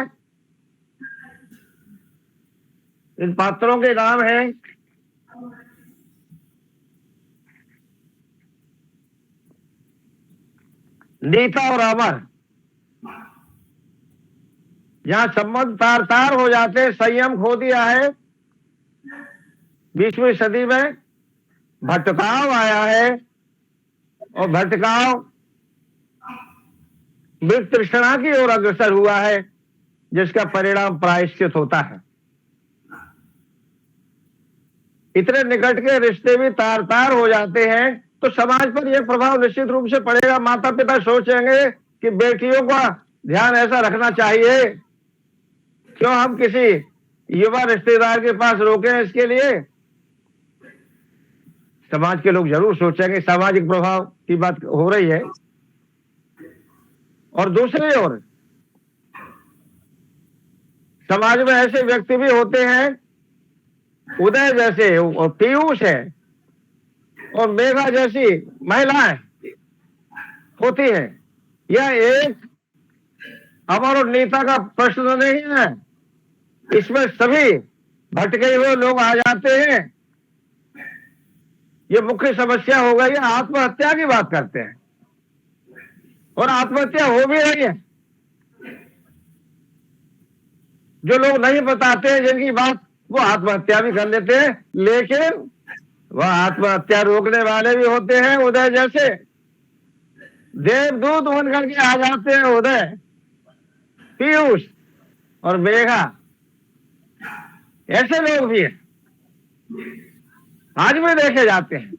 इन पात्रों के नाम है नीता और अमर। जहां संबंध तार तार हो जाते, संयम खो दिया है। 20वीं सदी में भटकाव आया है और भटकाव मृत तृष्णा की ओर अग्रसर हुआ है, जिसका परिणाम प्रायश्चित होता है। इतने निकट के रिश्ते भी तार तार हो जाते हैं, तो समाज पर यह प्रभाव निश्चित रूप से पड़ेगा। माता पिता सोचेंगे कि बेटियों का ध्यान ऐसा रखना चाहिए, क्यों हम किसी युवा रिश्तेदार के पास रोकें इसके लिए। समाज के लोग जरूर सोचेंगे, सामाजिक प्रभाव की बात हो रही है। और दूसरी ओर समाज में ऐसे व्यक्ति भी होते हैं, उदय जैसे और पीयूष है और मेघा जैसी महिलाएं होती हैं। यह एक अमर और नीता का प्रश्न नहीं है, इसमें सभी भटके हुए लोग आ जाते हैं। ये मुख्य समस्या हो गई है। आत्महत्या की बात करते हैं और आत्महत्या हो भी रही है। जो लोग नहीं बताते हैं, जिनकी बात, वो आत्महत्या भी कर लेते हैं, लेकिन वह आत्महत्या रोकने वाले भी होते हैं। उदय जैसे देवदूत बन करके आ जाते हैं, उदय, पीयूष और मेघा, ऐसे लोग भी हैं, आज भी देखे जाते हैं।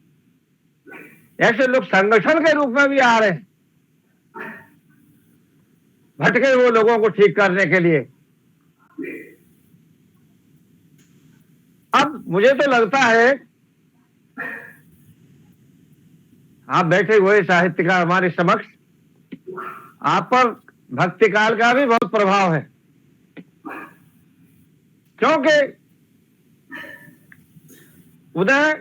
ऐसे लोग संगठन के रूप में भी आ रहे हैं, भटके हुए लोगों को ठीक करने के लिए। अब मुझे तो लगता है आप बैठे हुए साहित्यकार हमारे समक्ष, आप पर भक्ति काल का भी बहुत प्रभाव है, क्योंकि उदय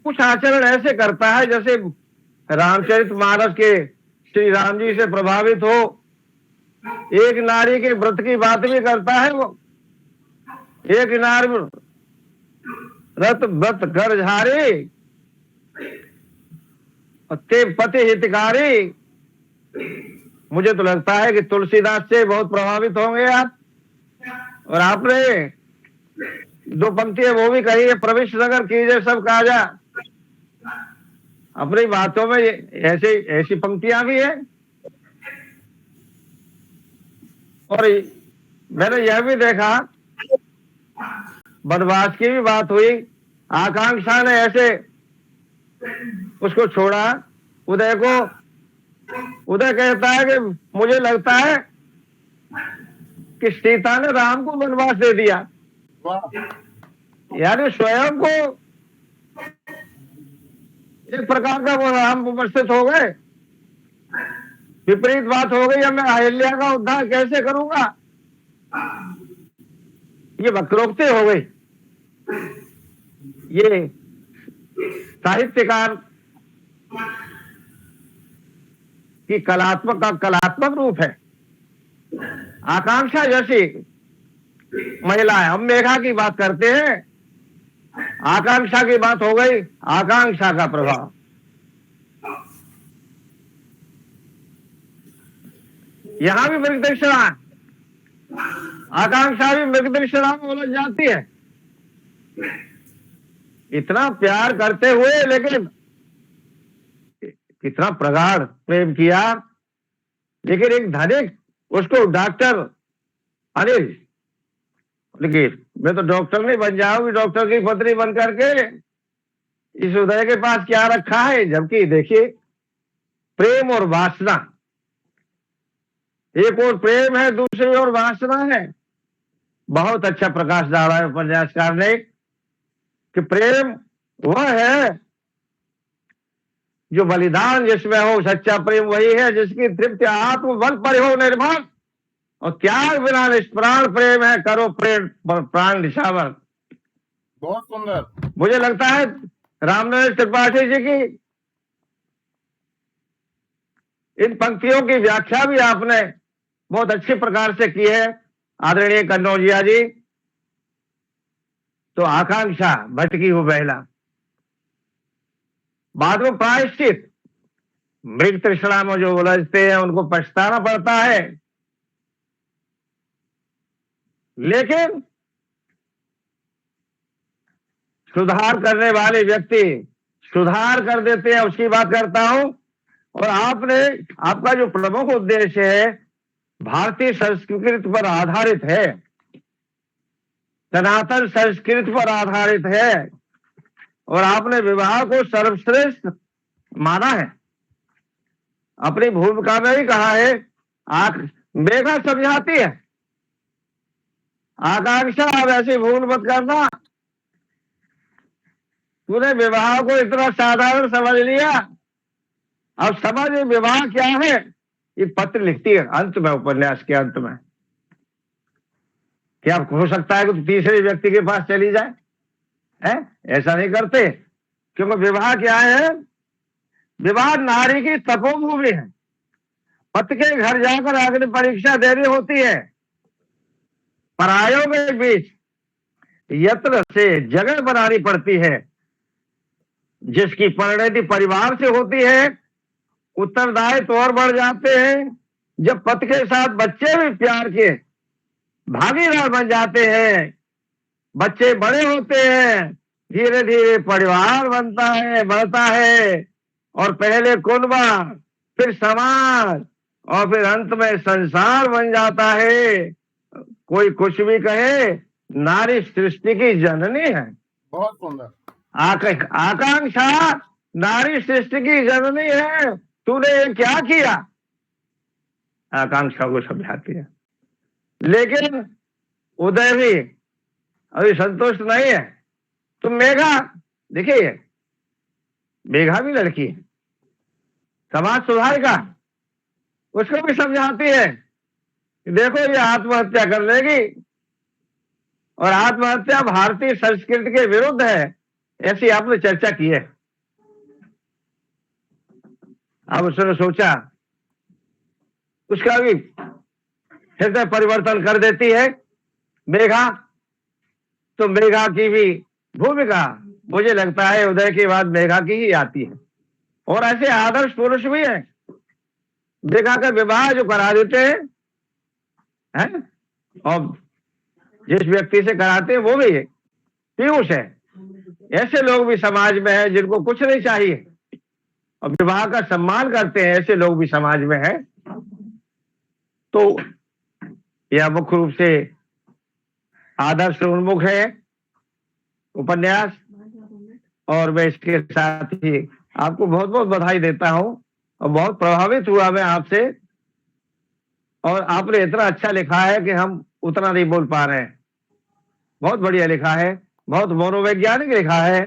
कुछ आचरण ऐसे करता है जैसे रामचरितमानस के श्री राम जी से प्रभावित हो। एक नारी के व्रत की बात भी करता है वो। एक नारी व्रत व्रत कर झारी ते पति हितकारी। मुझे तो लगता है कि तुलसीदास से बहुत प्रभावित होंगे आप। और आपने 2 पंक्तियां वो भी कही है, प्रविष्ट नगर कीजिए सब काजा। अपनी बातों में ऐसी पंक्तियां भी है। और मैंने यह भी देखा, वनवास की भी बात हुई, आकांक्षा ने ऐसे उसको छोड़ा उदय को। उदय कहता है कि मुझे लगता है कि सीता ने राम को वनवास दे दिया। यानी स्वयं को एक प्रकार का वो राम उपस्थित हो गए। विपरीत बात हो गई, अब मैं अहिल्या का उद्धार कैसे करूंगा। ये वक्रोक्ति हो गई। ये साहित्यकार की कलात्मक रूप है। आकांक्षा जैसी महिला है। हम मेघा की बात करते हैं, आकांक्षा की बात हो गई, आकांक्षा का प्रभाव। यहां भी मृगदर्शना, आकांक्षा भी मृगदर्शना में उलझ जाती है। इतना प्यार करते हुए लेकिन कितना प्रगाढ़ प्रेम किया, लेकिन एक धनिक उसको डॉक्टर अनिल, लेकिन मैं तो डॉक्टर नहीं बन जाऊंगी, डॉक्टर की पत्नी बन करके इस उदय के पास क्या रखा है। जबकि देखिए प्रेम और वासना, एक और प्रेम है, दूसरी ओर वासना है। बहुत अच्छा प्रकाश डाला है उपन्यासकार ने कि प्रेम वह है जो बलिदान जिसमें हो, सच्चा प्रेम वही है जिसकी तृप्ति आत्मबल पर हो निर्भर, और त्याग बिना निष्प्राण प्रेम है, करो प्रेम प्राण निशावर। बहुत सुंदर। मुझे लगता है रामनरेश त्रिपाठी जी की इन पंक्तियों की व्याख्या भी आपने बहुत अच्छे प्रकार से की है आदरणीय कन्नौजिया जी। तो आकांक्षा भटकी हो बहला, बाद में प्रायश्चित, मृग तृष्णा में जो उलझते हैं उनको पछताना पड़ता है, लेकिन सुधार करने वाले व्यक्ति सुधार कर देते हैं, उसकी बात करता हूं। और आपका जो प्रमुख उद्देश्य है भारतीय संस्कृति पर आधारित है, सनातन संस्कृति पर आधारित है, और आपने विवाह को सर्वश्रेष्ठ माना है। अपनी भूमिका में ही कहा है, मेघा समझाती है, आकांक्षा अब ऐसी भूल मत करना, तूने विवाह को इतना साधारण समझ लिया, अब समझ विवाह क्या है। ये पत्र लिखती है अंत में, उपन्यास के अंत में। क्या हो सकता है कि तीसरे व्यक्ति के पास चली जाए? ऐसा नहीं करते, क्योंकि विवाह क्या है? विवाह नारी की तपोभूमि है। पति के घर जाकर अग्नि परीक्षा देनी होती है, परायों के बीच यत्न से जगह बनानी पड़ती है। जिसकी परिणति परिवार से होती है, उत्तरदायित्व और बढ़ जाते हैं। जब पति के साथ बच्चे भी प्यार के भागीदार बन जाते हैं, बच्चे बड़े होते हैं, धीरे धीरे परिवार बनता है, बढ़ता है, और पहले कुनबा, फिर समाज, और फिर अंत में संसार बन जाता है। कोई कुछ भी कहे, नारी सृष्टि की जननी है। बहुत सुंदर। आकांक्षा नारी सृष्टि की जननी है, तूने ये क्या किया? आकांक्षा को समझाती है। लेकिन उदय भी अभी संतुष्ट नहीं है। तो मेघा, देखिए मेघा भी लड़की है, समाज सुधारेगा, उसको भी समझाती है कि देखो ये आत्महत्या कर लेगी, और आत्महत्या भारतीय संस्कृति के विरुद्ध है, ऐसी आपने चर्चा की है। अब उसने सोचा, उसका भी हृदय परिवर्तन कर देती है मेघा। तो मेघा की भी भूमिका मुझे लगता है उदय के बाद मेघा की ही आती है। और ऐसे आदर्श पुरुष भी हैं, मेघा का विवाह जो करा देते हैं, और जिस व्यक्ति से कराते हैं वो भी पीयूष है। ऐसे लोग भी समाज में हैं जिनको कुछ नहीं चाहिए और विवाह का सम्मान करते हैं, ऐसे लोग भी समाज में हैं। तो यह मुख्य रूप से आदर्श उन्मुख है उपन्यास, और मैं इसके साथ ही आपको बहुत बहुत बधाई देता हूं, और बहुत प्रभावित हुआ मैं आपसे। और आपने इतना अच्छा लिखा है कि हम उतना नहीं बोल पा रहे हैं। बहुत बढ़िया लिखा है, बहुत मनोवैज्ञानिक लिखा है,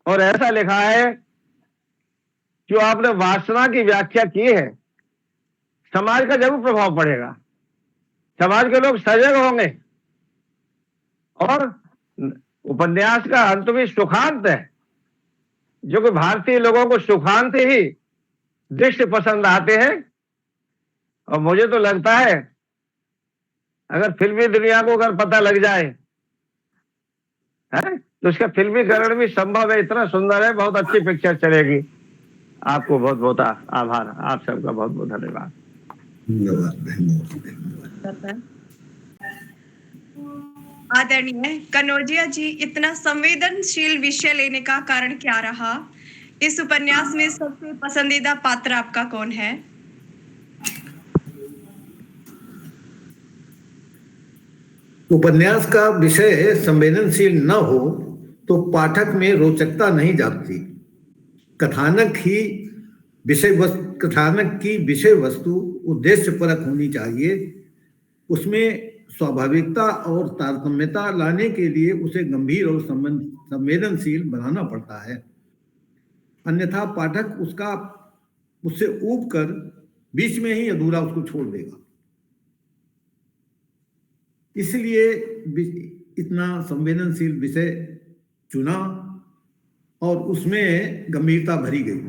और ऐसा लिखा है जो आपने वासना की व्याख्या की है। समाज का जरूर प्रभाव पड़ेगा, समाज के लोग सजग होंगे, और उपन्यास का अंत भी सुखांत है, जो कि भारतीय लोगों को सुखांत ही दृश्य पसंद आते हैं। और मुझे तो लगता है अगर फिल्मी दुनिया को अगर पता लग जाए है तो उसका फिल्मीकरण भी संभव है। इतना सुंदर है, बहुत अच्छी पिक्चर चलेगी। आपको बहुत बहुत आभार, आप सबका बहुत बहुत धन्यवाद। आदरणीय कनौजिया जी, इतना संवेदनशील विषय लेने का कारण क्या रहा? इस उपन्यास में सबसे पसंदीदा पात्र आपका कौन है? उपन्यास का विषय संवेदनशील न हो तो पाठक में रोचकता नहीं जागती। कथानक की विषय वस्तु उद्देश्यपरक होनी चाहिए। उसमें स्वाभाविकता और तारतम्यता लाने के लिए उसे गंभीर और संवेदनशील बनाना पड़ता है, अन्यथा पाठक उससे ऊब कर बीच में ही अधूरा उसको छोड़ देगा। इसलिए इतना संवेदनशील विषय चुना और उसमें गंभीरता भरी गई।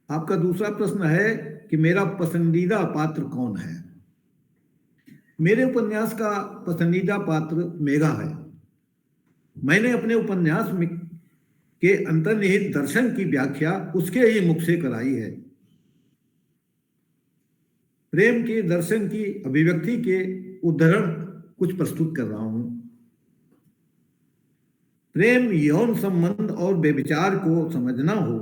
आपका दूसरा प्रश्न है कि मेरा पसंदीदा पात्र कौन है। मेरे उपन्यास का पसंदीदा पात्र मेघा है। मैंने अपने उपन्यास के अंतर्निहित दर्शन की व्याख्या उसके ही मुख से कराई है। प्रेम के दर्शन की अभिव्यक्ति के उदाहरण कुछ प्रस्तुत कर रहा हूं। प्रेम यौन संबंध और व्यभिचार को समझना हो,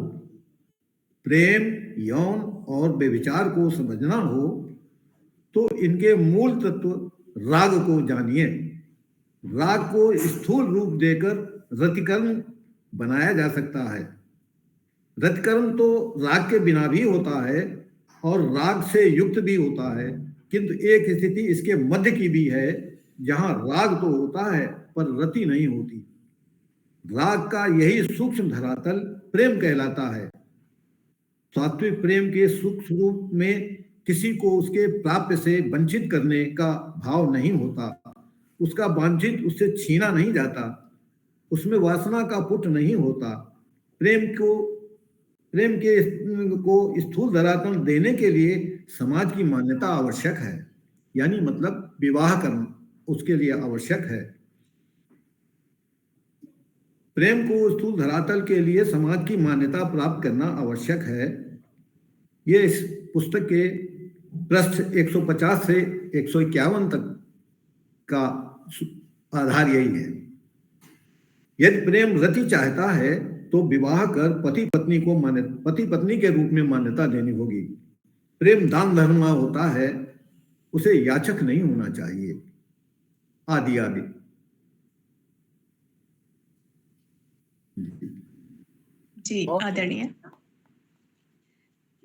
प्रेम यौन और व्यभिचार को समझना हो तो इनके मूल तत्व राग को जानिए। राग को स्थूल रूप देकर रतिकर्म बनाया जा सकता है। रतिकर्म तो राग के बिना भी होता है और राग से युक्त भी होता है, किंतु एक स्थिति इसके मध्य की भी है जहां राग तो होता है पर रति नहीं होती। राग का यही सूक्ष्म धरातल प्रेम कहलाता है। सात्विक प्रेम के सूक्ष्म रूप में किसी को उसके प्राप्य से वंचित करने का भाव नहीं होता। उसका वांछित उससे छीना नहीं जाता। उसमें वासना का पुट नहीं होता। प्रेम को स्थूल धरातल देने के लिए समाज की मान्यता आवश्यक है, यानी मतलब विवाह करना उसके लिए आवश्यक है। प्रेम को स्थूल धरातल के लिए समाज की मान्यता प्राप्त करना आवश्यक है। ये इस पुस्तक के पृष्ठ 150 से 151 तक का आधार यही है। यदि प्रेम रति चाहता है तो विवाह कर पति पत्नी के रूप में मान्यता देनी होगी। प्रेम दान धर्म होता है, उसे याचक नहीं होना चाहिए, आदि आदि। जी आदरणीय।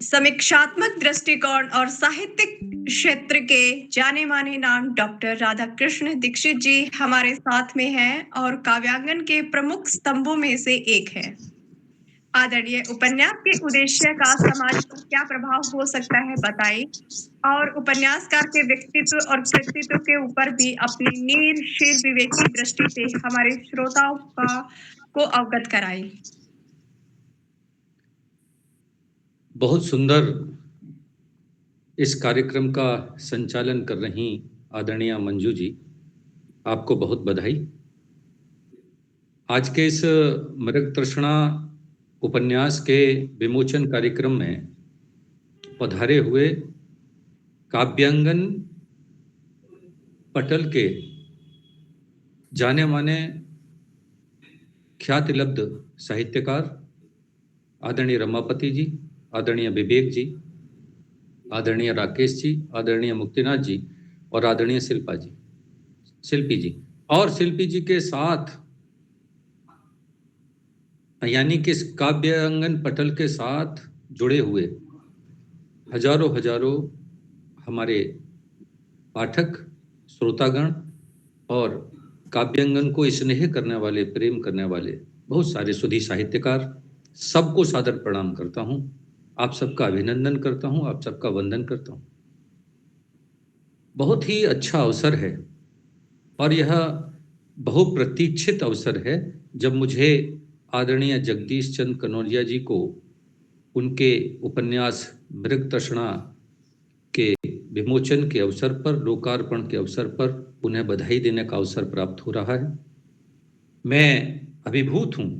समीक्षात्मक दृष्टिकोण और साहित्यिक क्षेत्र के जाने माने नाम डॉक्टर राधाकृष्ण दीक्षित जी हमारे साथ में हैं और काव्यांगन के प्रमुख स्तंभों में से एक है। आदरणीय, उपन्यास के उद्देश्य का समाज पर क्या प्रभाव हो सकता है बताइए, और उपन्यासकार के व्यक्तित्व और कृतित्व के ऊपर भी अपनी नीरशील विवेकी दृष्टि से हमारे श्रोताओं को अवगत कराइए। बहुत सुंदर इस कार्यक्रम का संचालन कर रही आदरणीय मंजू जी, आपको बहुत बधाई। आज के इस मृग तृष्णा उपन्यास के विमोचन कार्यक्रम में पधारे हुए काव्यांगन पटल के जाने माने ख्यातिलब्ध साहित्यकार आदरणीय रमापति जी, आदरणीय विवेक जी, आदरणीय राकेश जी, आदरणीय मुक्तिनाथ जी और आदरणीय शिल्पी जी और शिल्पी जी के साथ, यानी कि इस काव्यांगन पटल के साथ जुड़े हुए हजारों हमारे पाठक, श्रोतागण और काव्यांगन को स्नेह करने वाले, प्रेम करने वाले बहुत सारे सुधी साहित्यकार, सबको सादर प्रणाम करता हूं। आप सबका अभिनंदन करता हूं, आप सबका वंदन करता हूं। बहुत ही अच्छा अवसर है और यह बहुप्रतीक्षित अवसर है जब मुझे आदरणीय जगदीश चंद्र कनौजिया जी को उनके उपन्यास मृगतृष्णा के विमोचन के अवसर पर, लोकार्पण के अवसर पर उन्हें बधाई देने का अवसर प्राप्त हो रहा है। मैं अभिभूत हूँ।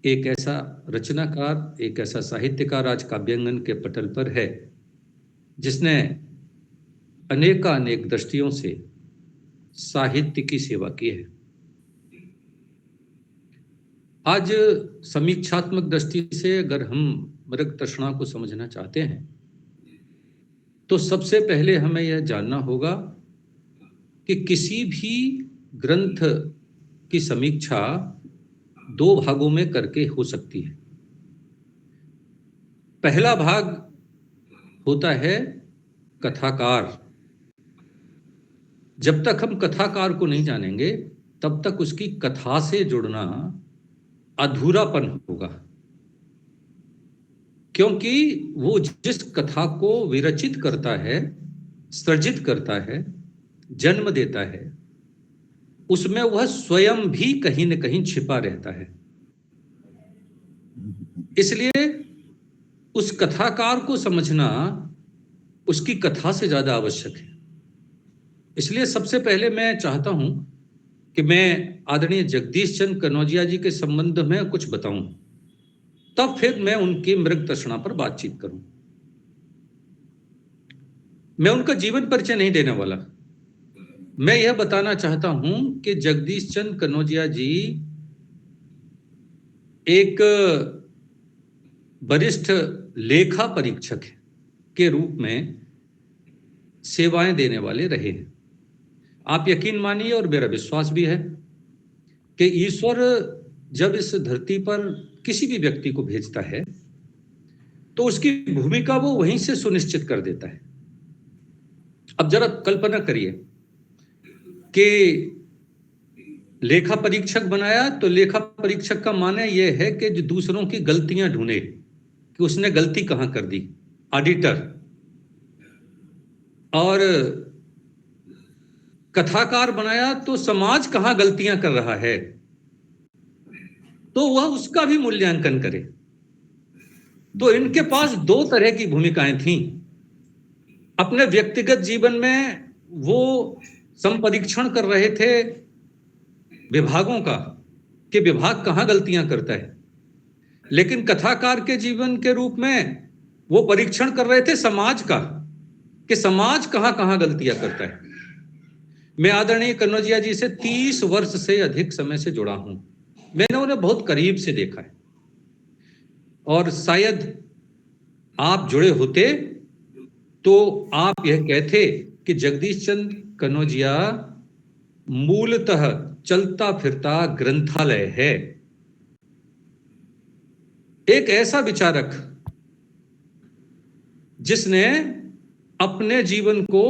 एक ऐसा रचनाकार, एक ऐसा साहित्यकार आज काव्यांगन के पटल पर है जिसने अनेकानेक दृष्टियों से साहित्य की सेवा की है। आज समीक्षात्मक दृष्टि से अगर हम मृगतृष्णा को समझना चाहते हैं तो सबसे पहले हमें यह जानना होगा कि किसी भी ग्रंथ की समीक्षा दो भागों में करके हो सकती है। पहला भाग होता है कथाकार। जब तक हम कथाकार को नहीं जानेंगे तब तक उसकी कथा से जुड़ना अधूरापन होगा, क्योंकि वो जिस कथा को विरचित करता है, सृजित करता है, जन्म देता है, उसमें वह स्वयं भी कहीं न कहीं छिपा रहता है। इसलिए उस कथाकार को समझना उसकी कथा से ज्यादा आवश्यक है। इसलिए सबसे पहले मैं चाहता हूं कि मैं आदरणीय जगदीश चंद्र कनौजिया जी के संबंध में कुछ बताऊं, तब फिर मैं उनकी मृगतृष्णा पर बातचीत करूं। मैं उनका जीवन परिचय नहीं देने वाला। मैं यह बताना चाहता हूं कि जगदीश चंद्र कनौजिया जी एक वरिष्ठ लेखा परीक्षक के रूप में सेवाएं देने वाले रहे हैं। आप यकीन मानिए, और मेरा विश्वास भी है, कि ईश्वर जब इस धरती पर किसी भी व्यक्ति को भेजता है तो उसकी भूमिका वो वहीं से सुनिश्चित कर देता है। अब जरा कल्पना करिए कि लेखा परीक्षक बनाया तो लेखा परीक्षक का माने यह है कि जो दूसरों की गलतियां ढूंढे कि उसने गलती कहां कर दी, ऑडिटर। और कथाकार बनाया तो समाज कहां गलतियां कर रहा है तो वह उसका भी मूल्यांकन करे। तो इनके पास दो तरह की भूमिकाएं थीं। अपने व्यक्तिगत जीवन में वो संपरीक्षण कर रहे थे विभागों का कि विभाग कहां गलतियां करता है, लेकिन कथाकार के जीवन के रूप में वो परीक्षण कर रहे थे समाज का कि समाज कहां कहां गलतियां करता है। मैं आदरणीय कनौजिया जी से 30 वर्ष से अधिक समय से जुड़ा हूं। मैंने उन्हें बहुत करीब से देखा है, और शायद आप जुड़े होते तो आप यह कहते कि जगदीश चंद्र कनौजिया मूलतः चलता फिरता ग्रंथालय है। एक ऐसा विचारक जिसने अपने जीवन को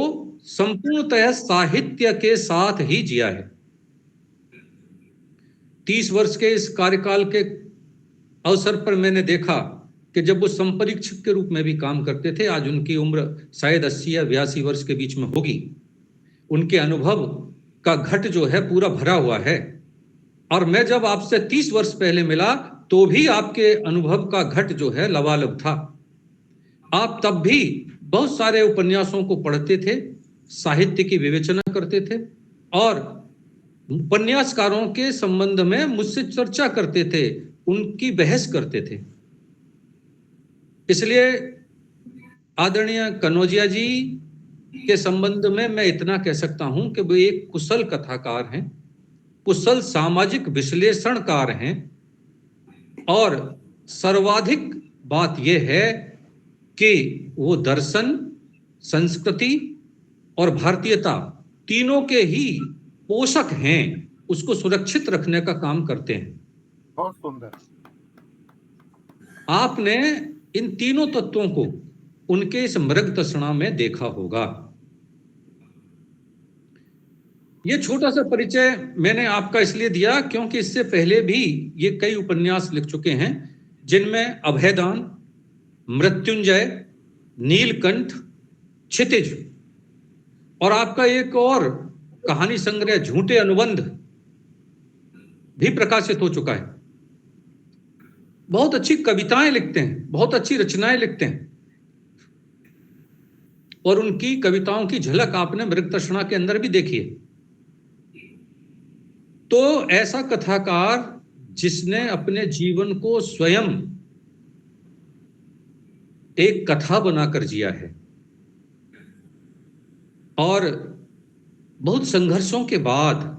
संपूर्णतः साहित्य के साथ ही जिया है। 30 वर्ष के इस कार्यकाल के अवसर पर मैंने देखा कि जब वो संपरीक्षक के रूप में भी काम करते थे, आज उनकी उम्र शायद 80 या 82 वर्ष के बीच में होगी, उनके अनुभव का घट जो है पूरा भरा हुआ है। और मैं जब आपसे 30 वर्ष पहले मिला तो भी आपके अनुभव का घट जो है लबालब था। आप तब भी बहुत सारे उपन्यासों को पढ़ते थे, साहित्य की विवेचना करते थे और उपन्यासकारों के संबंध में मुझसे चर्चा करते थे, उनकी बहस करते थे। इसलिए आदरणीय कनौजिया जी के संबंध में मैं इतना कह सकता हूं कि वे एक कुशल कथाकार हैं, कुशल सामाजिक विश्लेषणकार हैं, और सर्वाधिक बात यह है कि वो दर्शन, संस्कृति और भारतीयता तीनों के ही पोषक हैं, उसको सुरक्षित रखने का काम करते हैं। बहुत सुंदर। आपने इन तीनों तत्वों को उनके इस मृगतृष्णा में देखा होगा। ये छोटा सा परिचय मैंने आपका इसलिए दिया क्योंकि इससे पहले भी ये कई उपन्यास लिख चुके हैं, जिनमें अभयदान, मृत्युंजय, नीलकंठ, क्षितिज, और आपका एक और कहानी संग्रह झूठे अनुबंध भी प्रकाशित हो चुका है। बहुत अच्छी कविताएं लिखते हैं, बहुत अच्छी रचनाएं लिखते हैं, और उनकी कविताओं की झलक आपने मृगतृष्णा के अंदर भी देखी है। तो ऐसा कथाकार जिसने अपने जीवन को स्वयं एक कथा बनाकर जिया है और बहुत संघर्षों के बाद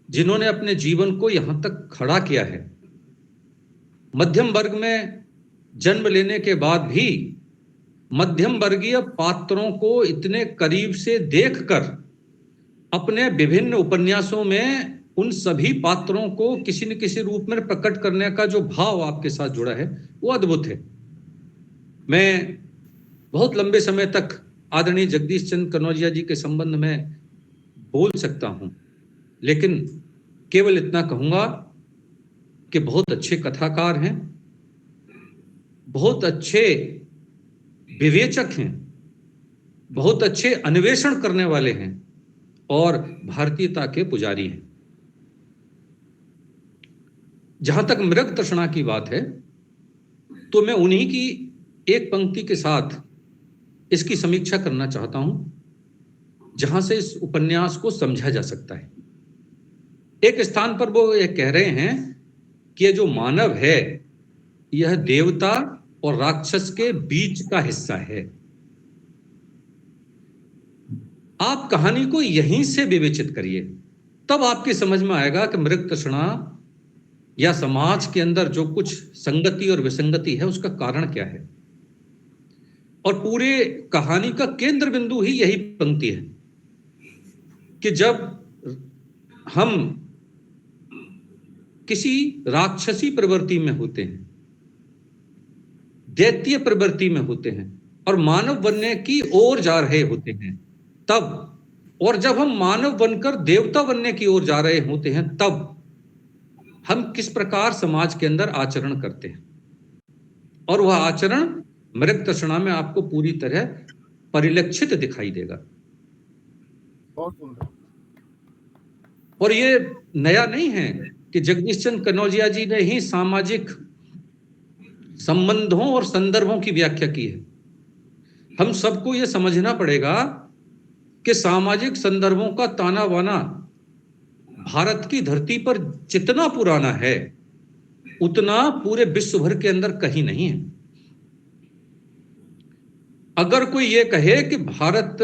जिन्होंने अपने जीवन को यहां तक खड़ा किया है, मध्यम वर्ग में जन्म लेने के बाद भी मध्यम वर्गीय पात्रों को इतने करीब से देखकर अपने विभिन्न उपन्यासों में उन सभी पात्रों को किसी न किसी रूप में प्रकट करने का जो भाव आपके साथ जुड़ा है वो अद्भुत है। मैं बहुत लंबे समय तक आदरणीय जगदीश चंद्र कनौजिया जी के संबंध में बोल सकता हूं, लेकिन केवल इतना कहूंगा कि बहुत अच्छे कथाकार हैं, बहुत अच्छे विवेचक हैं, बहुत अच्छे अन्वेषण करने वाले हैं और भारतीयता के पुजारी हैं। जहां तक मृगतृष्णा की बात है तो मैं उन्हीं की एक पंक्ति के साथ इसकी समीक्षा करना चाहता हूं जहां से इस उपन्यास को समझा जा सकता है। एक स्थान पर वो ये कह रहे हैं कि ये जो मानव है यह देवता और राक्षस के बीच का हिस्सा है। आप कहानी को यहीं से विवेचित करिए, तब आपकी समझ में आएगा कि मृगतृष्णा या समाज के अंदर जो कुछ संगति और विसंगति है उसका कारण क्या है। और पूरे कहानी का केंद्र बिंदु ही यही पंक्ति है कि जब हम किसी राक्षसी प्रवृत्ति में होते हैं, दैत्य प्रवृत्ति में होते हैं और मानव बनने की ओर जा रहे होते हैं तब, और जब हम मानव बनकर देवता बनने की ओर जा रहे होते हैं तब हम किस प्रकार समाज के अंदर आचरण करते हैं। और वह आचरण मृगतृष्णा में आपको पूरी तरह परिलक्षित दिखाई देगा। बहुत सुंदर। और ये नया नहीं है कि जगदीश चंद्र कनौजिया जी ने ही सामाजिक संबंधों और संदर्भों की व्याख्या की है। हम सबको यह समझना पड़ेगा कि सामाजिक संदर्भों का ताना बाना भारत की धरती पर जितना पुराना है उतना पूरे विश्व भर के अंदर कहीं नहीं है। अगर कोई ये कहे कि भारत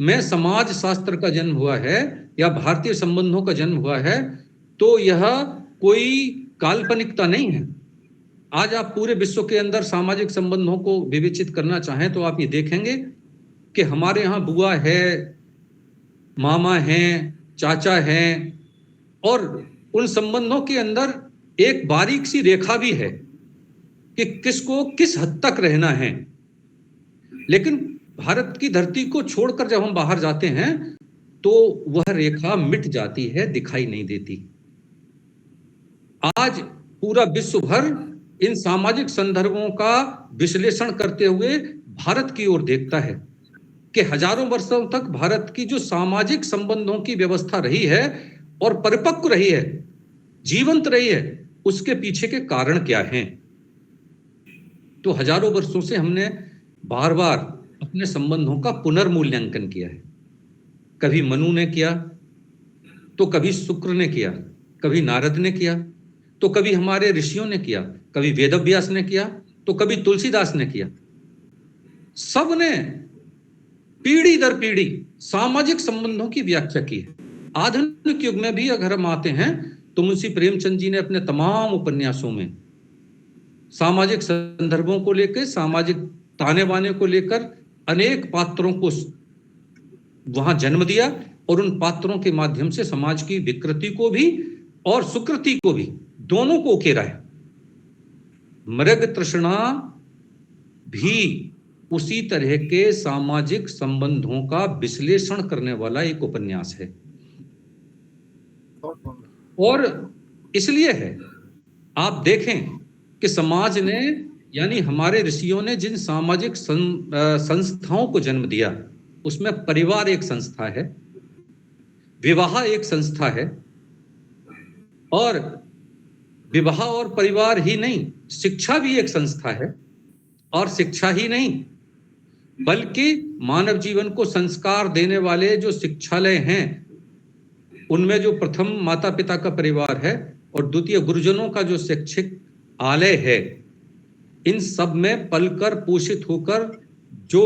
में समाज शास्त्र का जन्म हुआ है या भारतीय संबंधों का जन्म हुआ है तो यह कोई काल्पनिकता नहीं है। आज आप पूरे विश्व के अंदर सामाजिक संबंधों को विवेचित करना चाहें तो आप ये देखेंगे कि हमारे यहाँ बुआ है, मामा हैं, चाचा हैं, और उन संबंधों के अंदर एक बारीक सी रेखा भी है कि किसको किस हद तक रहना है। लेकिन भारत की धरती को छोड़कर जब हम बाहर जाते हैं तो वह रेखा मिट जाती है, दिखाई नहीं देती। आज पूरा विश्व भर इन सामाजिक संदर्भों का विश्लेषण करते हुए भारत की ओर देखता है कि हजारों वर्षों तक भारत की जो सामाजिक संबंधों की व्यवस्था रही है और परिपक्व रही है, जीवंत रही है, उसके पीछे के कारण क्या हैं। तो हजारों वर्षों से हमने बार बार अपने संबंधों का पुनर्मूल्यांकन किया है। कभी मनु ने किया तो कभी शुक्र ने किया, कभी नारद ने किया तो कभी हमारे ऋषियों ने किया, कभी वेदव्यास ने किया तो कभी तुलसीदास ने किया। सबने पीढ़ी दर पीढ़ी सामाजिक संबंधों की व्याख्या की है। आधुनिक युग में भी अगर हम आते हैं तो मुंशी प्रेमचंद जी ने अपने तमाम उपन्यासों में सामाजिक संदर्भों को लेकर, सामाजिक ताने बाने को लेकर अनेक पात्रों को वहां जन्म दिया और उन पात्रों के माध्यम से समाज की विकृति को भी और सुकृति को भी, दोनों को उकेरा है। मृगतृष्णा भी उसी तरह के सामाजिक संबंधों का विश्लेषण करने वाला एक उपन्यास है। और इसलिए है, आप देखें कि समाज ने, यानी हमारे ऋषियों ने जिन सामाजिक संस्थाओं को जन्म दिया उसमें परिवार एक संस्था है, विवाह एक संस्था है, और विवाह और परिवार ही नहीं, शिक्षा भी एक संस्था है। और शिक्षा ही नहीं, बल्कि मानव जीवन को संस्कार देने वाले जो शिक्षालय हैं, उनमें जो प्रथम माता पिता का परिवार है और द्वितीय गुरुजनों का जो शैक्षिक आलय है, इन सब में पलकर पोषित होकर जो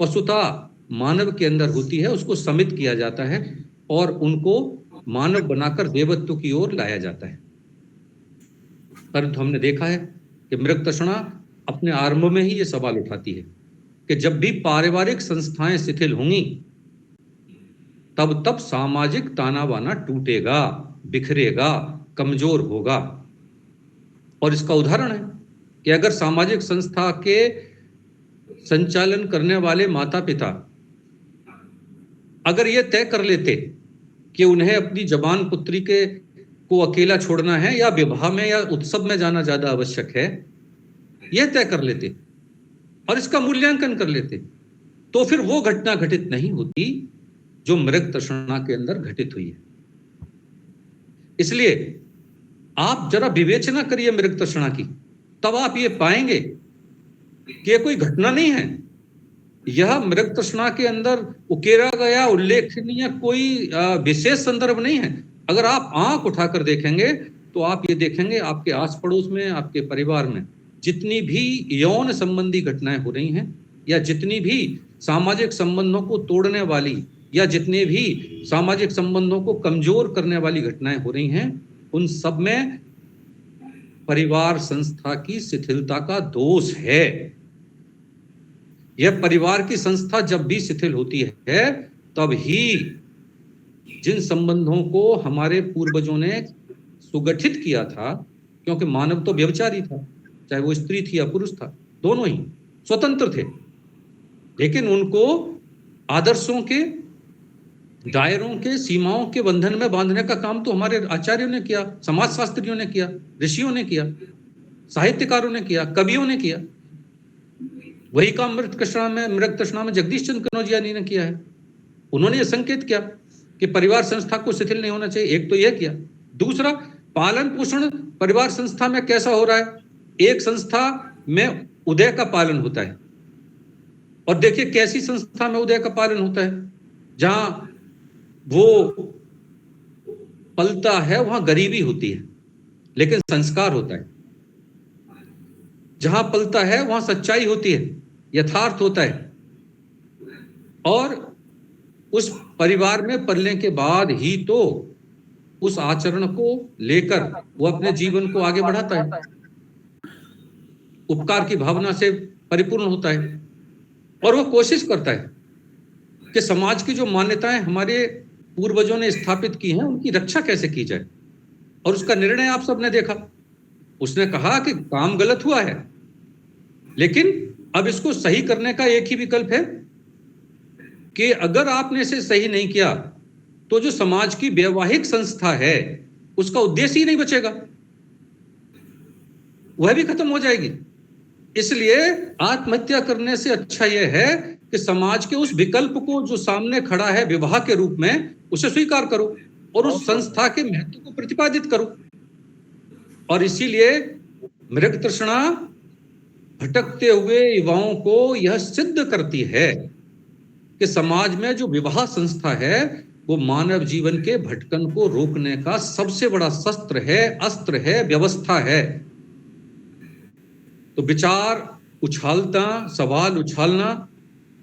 पशुता मानव के अंदर होती है उसको समित किया जाता है और उनको मानव बनाकर देवत्व की ओर लाया जाता है। परंतु हमने देखा है कि मृग तृष्णा अपने आरंभ में ही ये सवाल उठाती है कि जब भी पारिवारिक संस्थाएं शिथिल होंगी, तब तब सामाजिक ताना बाना टूटेगा, बिखरेगा, कमजोर होगा। और इसका उदाहरण है कि अगर सामाजिक संस्था के संचालन करने वाले माता पिता अगर ये तय कर लेते कि उन्हें अपनी जवान पुत्री को अकेला छोड़ना है या विवाह में या उत्सव में जाना ज्यादा आवश्यक है, यह तय कर लेते और इसका मूल्यांकन कर लेते, तो फिर वो घटना घटित नहीं होती जो मृग तृष्णा के अंदर घटित हुई है। इसलिए आप जरा विवेचना करिए मृग तृष्णा की, तब आप ये पाएंगे कि यह कोई घटना नहीं है, यह मृग तृष्णा के अंदर उकेरा गया उल्लेखनीय कोई विशेष संदर्भ नहीं है। अगर आप आंख उठाकर देखेंगे तो आप ये देखेंगे आपके आस पड़ोस में, आपके परिवार में जितनी भी यौन संबंधी घटनाएं हो रही हैं या जितनी भी सामाजिक संबंधों को तोड़ने वाली या जितनी भी सामाजिक संबंधों को कमजोर करने वाली घटनाएं हो रही हैं, उन सब में परिवार संस्था की शिथिलता का दोष है। यह परिवार की संस्था जब भी शिथिल होती है, तब ही जिन संबंधों को हमारे पूर्वजों ने सुगठित किया था, क्योंकि मानव तो व्यभिचारी था, चाहे वो स्त्री थी या पुरुष था, दोनों ही स्वतंत्र थे, लेकिन उनको आदर्शों के, दायरों के, सीमाओं के बंधन में बांधने का काम तो हमारे आचार्यों ने किया, समाजशास्त्रियों ने किया, ऋषियों ने किया, साहित्यकारों ने किया, कवियों ने किया। वही काम मृग तृष्णा में जगदीश चंद्र कनौजिया जी ने किया है। उन्होंने यह संकेत किया कि परिवार संस्था को शिथिल नहीं होना चाहिए। एक तो यह किया। दूसरा, पालन पोषण परिवार संस्था में कैसा हो रहा है? एक संस्था में उदय का पालन होता है, और देखिए कैसी संस्था में उदय का पालन होता है, जहां वो पलता है वहां गरीबी होती है लेकिन संस्कार होता है, जहां पलता है वहां सच्चाई होती है, यथार्थ होता है, और उस परिवार में पलने के बाद ही तो उस आचरण को लेकर वो अपने जीवन को आगे बढ़ाता है, उपकार की भावना से परिपूर्ण होता है, और वो कोशिश करता है कि समाज की जो मान्यताएं हमारे पूर्वजों ने स्थापित की हैं उनकी रक्षा कैसे की जाए। और उसका निर्णय आप सबने देखा। उसने कहा कि काम गलत हुआ है, लेकिन अब इसको सही करने का एक ही विकल्प है कि अगर आपने इसे सही नहीं किया तो जो समाज की वैवाहिक संस्था है उसका उद्देश्य ही नहीं बचेगा, वह भी खत्म हो जाएगी। इसलिए आत्महत्या करने से अच्छा यह है कि समाज के उस विकल्प को जो सामने खड़ा है विवाह के रूप में, उसे स्वीकार करो और उस संस्था के महत्व को प्रतिपादित करो। और इसीलिए मृग तृष्णा भटकते हुए युवाओं को यह सिद्ध करती है कि समाज में जो विवाह संस्था है वो मानव जीवन के भटकन को रोकने का सबसे बड़ा शस्त्र है, अस्त्र है, व्यवस्था है। तो विचार उछालता, सवाल उछालना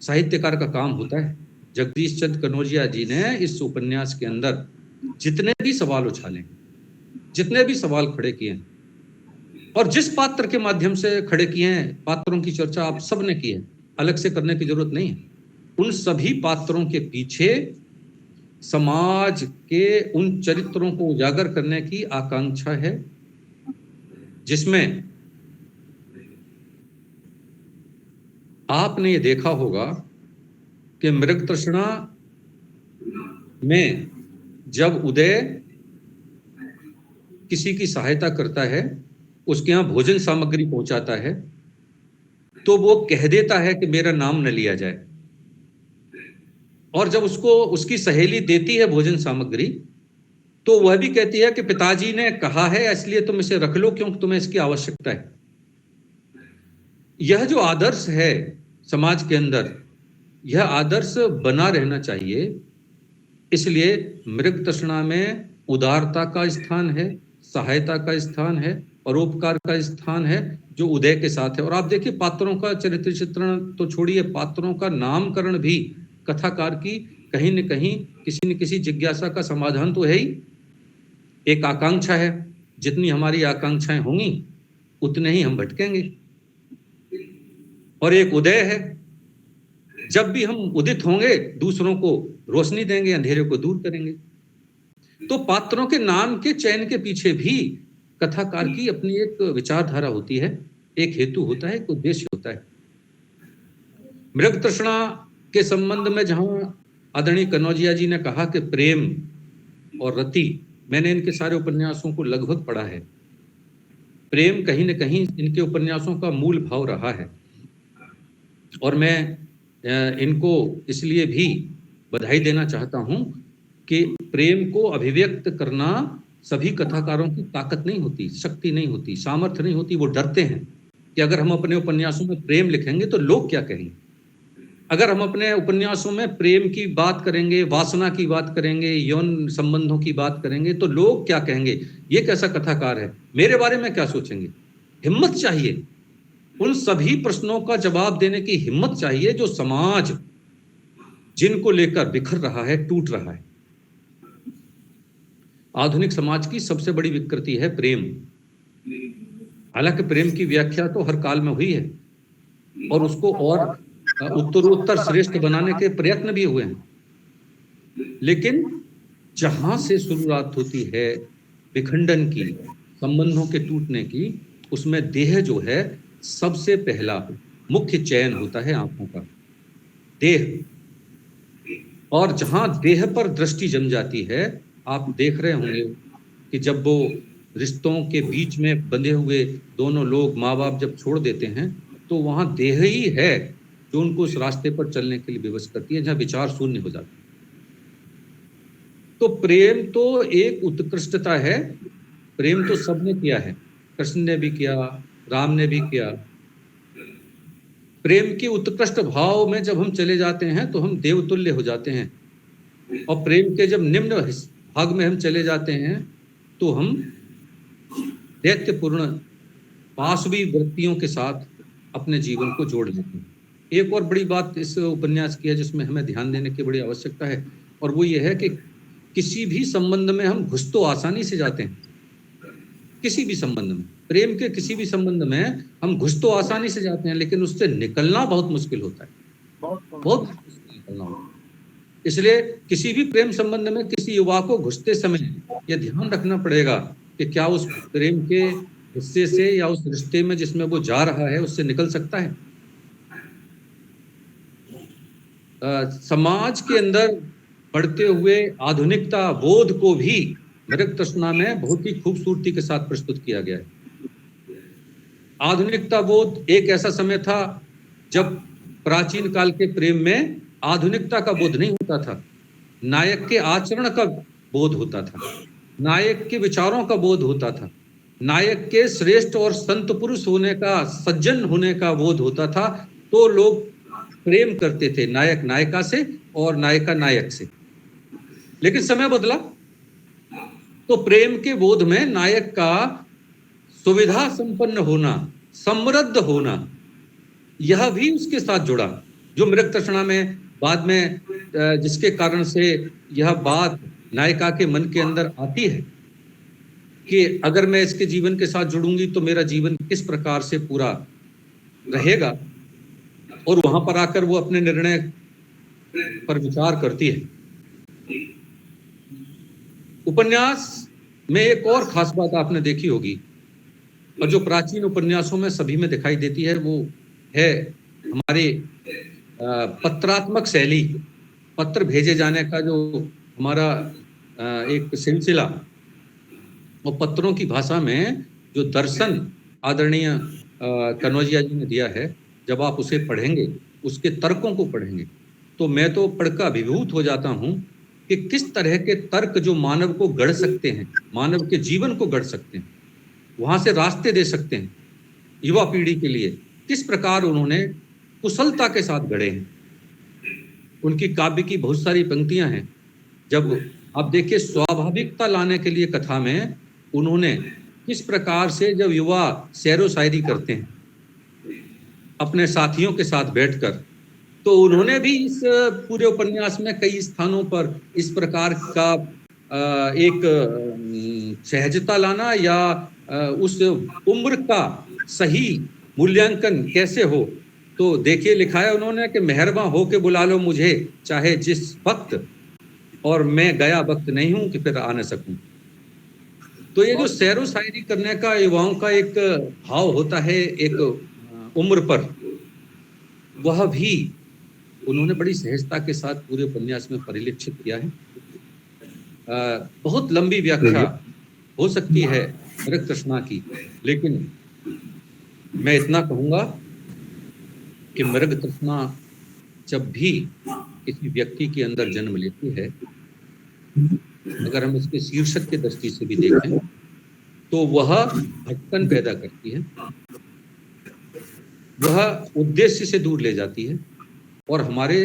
साहित्यकार का काम होता है। जगदीश चंद्र कनौजिया जी ने इस उपन्यास के अंदर जितने भी सवाल उछाले, जितने भी सवाल खड़े किए और जिस पात्र के माध्यम से खड़े किए हैं, पात्रों की चर्चा आप सबने की है, अलग से करने की जरूरत नहीं है। उन सभी पात्रों के पीछे समाज के उन चरित्रों को उजागर करने की आकांक्षा है जिसमें आपने ये देखा होगा कि मृग तृष्णा में जब उदय किसी की सहायता करता है, उसके यहाँ भोजन सामग्री पहुंचाता है, तो वो कह देता है कि मेरा नाम न लिया जाए। और जब उसको उसकी सहेली देती है भोजन सामग्री, तो वह भी कहती है कि पिताजी ने कहा है इसलिए तुम इसे रख लो, क्योंकि तुम्हें इसकी आवश्यकता है। यह जो आदर्श है समाज के अंदर, यह आदर्श बना रहना चाहिए। इसलिए मृग तृष्णा में उदारता का स्थान है, सहायता का स्थान है, परोपकार का स्थान है, जो उदय के साथ है। और आप देखिए, पात्रों का चरित्र चित्रण तो छोड़िए, पात्रों का नामकरण भी कथाकार की कहीं न कहीं किसी न किसी जिज्ञासा का समाधान तो है ही। एक आकांक्षा है, जितनी हमारी आकांक्षाएं होंगी उतने ही हम भटकेंगे। और एक उदय है, जब भी हम उदित होंगे दूसरों को रोशनी देंगे, अंधेरे को दूर करेंगे। तो पात्रों के नाम के चयन के पीछे भी कथाकार की अपनी एक विचारधारा होती है, एक हेतु होता है, एक उद्देश्य होता है। मृग तृष्णा के संबंध में जहां आदरणीय कनौजिया जी ने कहा कि प्रेम और रति, मैंने इनके सारे उपन्यासों को लगभग पढ़ा है। प्रेम कहीं न कहीं इनके उपन्यासों का मूल भाव रहा है, और मैं इनको इसलिए भी बधाई देना चाहता हूं कि प्रेम को अभिव्यक्त करना सभी कथाकारों की ताकत नहीं होती, शक्ति नहीं होती, सामर्थ्य नहीं होती। वो डरते हैं कि अगर हम अपने उपन्यासों में प्रेम लिखेंगे तो लोग क्या कहेंगे। अगर हम अपने उपन्यासों में प्रेम की बात करेंगे, वासना की बात करेंगे, यौन संबंधों की बात करेंगे तो लोग क्या कहेंगे, ये कैसा कथाकार है, मेरे बारे में क्या सोचेंगे। हिम्मत चाहिए, उन सभी प्रश्नों का जवाब देने की हिम्मत चाहिए जो समाज जिनको लेकर बिखर रहा है, टूट रहा है। आधुनिक समाज की सबसे बड़ी विकृति है प्रेम। हालांकि प्रेम की व्याख्या तो हर काल में हुई है और उसको और उत्तरोत्तर श्रेष्ठ बनाने के प्रयत्न भी हुए हैं, लेकिन जहां से शुरुआत होती है विखंडन की, संबंधों के टूटने की, उसमें देह जो है सबसे पहला मुख्य चयन होता है, आंखों का देह। और जहां देह पर दृष्टि जम जाती है, आप देख रहे होंगे कि जब वो रिश्तों के बीच में बंधे हुए दोनों लोग, माँ बाप जब छोड़ देते हैं, तो वहां देह ही है जो उनको उस रास्ते पर चलने के लिए विवश करती है, जहां विचार शून्य हो जाता है। तो प्रेम तो एक उत्कृष्टता है, प्रेम तो सबने किया है, कृष्ण ने भी किया, राम ने भी किया। प्रेम के उत्कृष्ट भाव में जब हम चले जाते हैं तो हम देवतुल्य हो जाते हैं, और प्रेम के जब निम्न भाग में हम चले जाते हैं तो हम दैत्यपूर्ण पाशवी वृत्तियों के साथ अपने जीवन को जोड़ लेते हैं। एक और बड़ी बात इस उपन्यास की है जिसमें हमें ध्यान देने की बड़ी आवश्यकता है, और वो ये है कि किसी भी संबंध में हम घुस तो आसानी से जाते हैं, किसी भी संबंध में, प्रेम के किसी भी संबंध में हम घुस तो आसानी से जाते हैं, लेकिन उससे निकलना बहुत मुश्किल होता है, बहुत मुश्किल निकलना होता है। इसलिए किसी भी प्रेम संबंध में किसी युवा को घुसते समय यह ध्यान रखना पड़ेगा कि क्या उस प्रेम के हिस्से से या उस रिश्ते में जिसमें वो जा रहा है उससे निकल सकता है। समाज के अंदर बढ़ते हुए आधुनिकता बोध को भी मृग तृष्णा में बहुत ही खूबसूरती के साथ प्रस्तुत किया गया है। आधुनिकता बोध एक ऐसा समय था जब प्राचीन काल के प्रेम में आधुनिकता का बोध नहीं होता था, नायक के आचरण का बोध होता था, नायक के विचारों का बोध होता था, नायक के श्रेष्ठ और संत पुरुष होने का, सज्जन होने का बोध होता था। तो लोग प्रेम करते थे नायक नायिका से और नायिका नायक से। लेकिन समय बदला तो प्रेम के बोध में नायक का सुविधा संपन्न होना, समृद्ध होना, यह भी उसके साथ जुड़ा, जो मृग तृष्णा में बाद में जिसके कारण से यह बात नायिका के मन के अंदर आती है कि अगर मैं इसके जीवन के साथ जुड़ूंगी तो मेरा जीवन किस प्रकार से पूरा रहेगा, और वहां पर आकर वो अपने निर्णय पर विचार करती है। उपन्यास में एक और खास बात आपने देखी होगी, और जो प्राचीन उपन्यासों में सभी में दिखाई देती है, वो है हमारे पत्रात्मक शैली, पत्र भेजे जाने का जो हमारा एक सिलसिला, और पत्रों की भाषा में जो दर्शन आदरणीय कनौजिया जी ने दिया है, जब आप उसे पढ़ेंगे, उसके तर्कों को पढ़ेंगे, तो मैं तो पढ़कर अभिभूत हो जाता हूं कि किस तरह के तर्क जो मानव को गढ़ सकते हैं, मानव के जीवन को गढ़ सकते हैं, वहां से रास्ते दे सकते हैं युवा पीढ़ी के लिए, किस प्रकार उन्होंने कुशलता के साथ गढ़े हैं। उनकी काव्य की बहुत सारी पंक्तियां हैं। जब आप देखिए स्वाभाविकता लाने के लिए कथा में उन्होंने किस प्रकार से, जब युवा शेरो शायरी करते हैं अपने साथियों के साथ बैठकर, तो उन्होंने भी इस पूरे उपन्यास में कई स्थानों पर इस प्रकार का एक सहजता लाना या उस उम्र का सही मूल्यांकन कैसे हो। तो देखिए लिखा है उन्होंने कि मेहरबान हो के बुला लो मुझे चाहे जिस वक्त, और मैं गया वक्त नहीं हूं कि फिर आ न सकूं। तो ये जो शेरो शायरी करने का युवाओं का एक भाव होता है एक उम्र पर, वह भी उन्होंने बड़ी सहजता के साथ पूरे उपन्यास में परिलक्षित किया है। बहुत लंबी व्याख्या हो सकती है मृग तृष्णा की, लेकिन मैं इतना कहूंगा कि मृग तृष्णा जब भी किसी व्यक्ति के अंदर जन्म लेती है, अगर हम इसके शीर्षक की दृष्टि से भी देखें, तो वह भटकन पैदा करती है, वह उद्देश्य से दूर ले जाती है और हमारे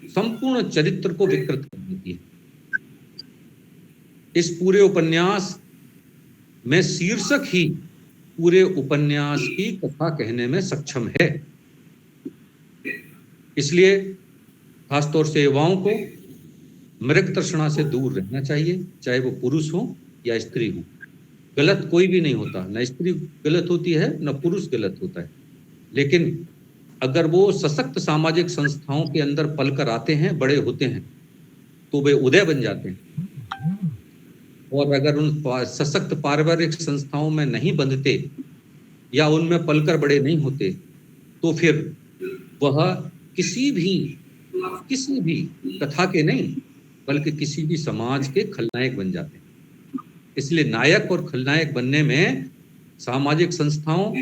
संपूर्ण चरित्र को विकृत कर देती है। इस पूरे उपन्यास में शीर्षक ही पूरे उपन्यास की कथा कहने में सक्षम है। इसलिए खासतौर से युवाओं को मृग तृष्णा से दूर रहना चाहिए, चाहे वो पुरुष हो या स्त्री हो। गलत कोई भी नहीं होता, न स्त्री गलत होती है न पुरुष गलत होता है, लेकिन अगर वो सशक्त सामाजिक संस्थाओं के अंदर पलकर आते हैं, बड़े होते हैं, तो वे उदय बन जाते हैं। और अगर उन सशक्त पारिवारिक संस्थाओं में नहीं बंधते या उनमें पलकर बड़े नहीं होते, तो फिर वह किसी भी कथा के नहीं बल्कि किसी भी समाज के खलनायक बन जाते हैं। इसलिए नायक और खलनायक बनने में सामाजिक संस्थाओं,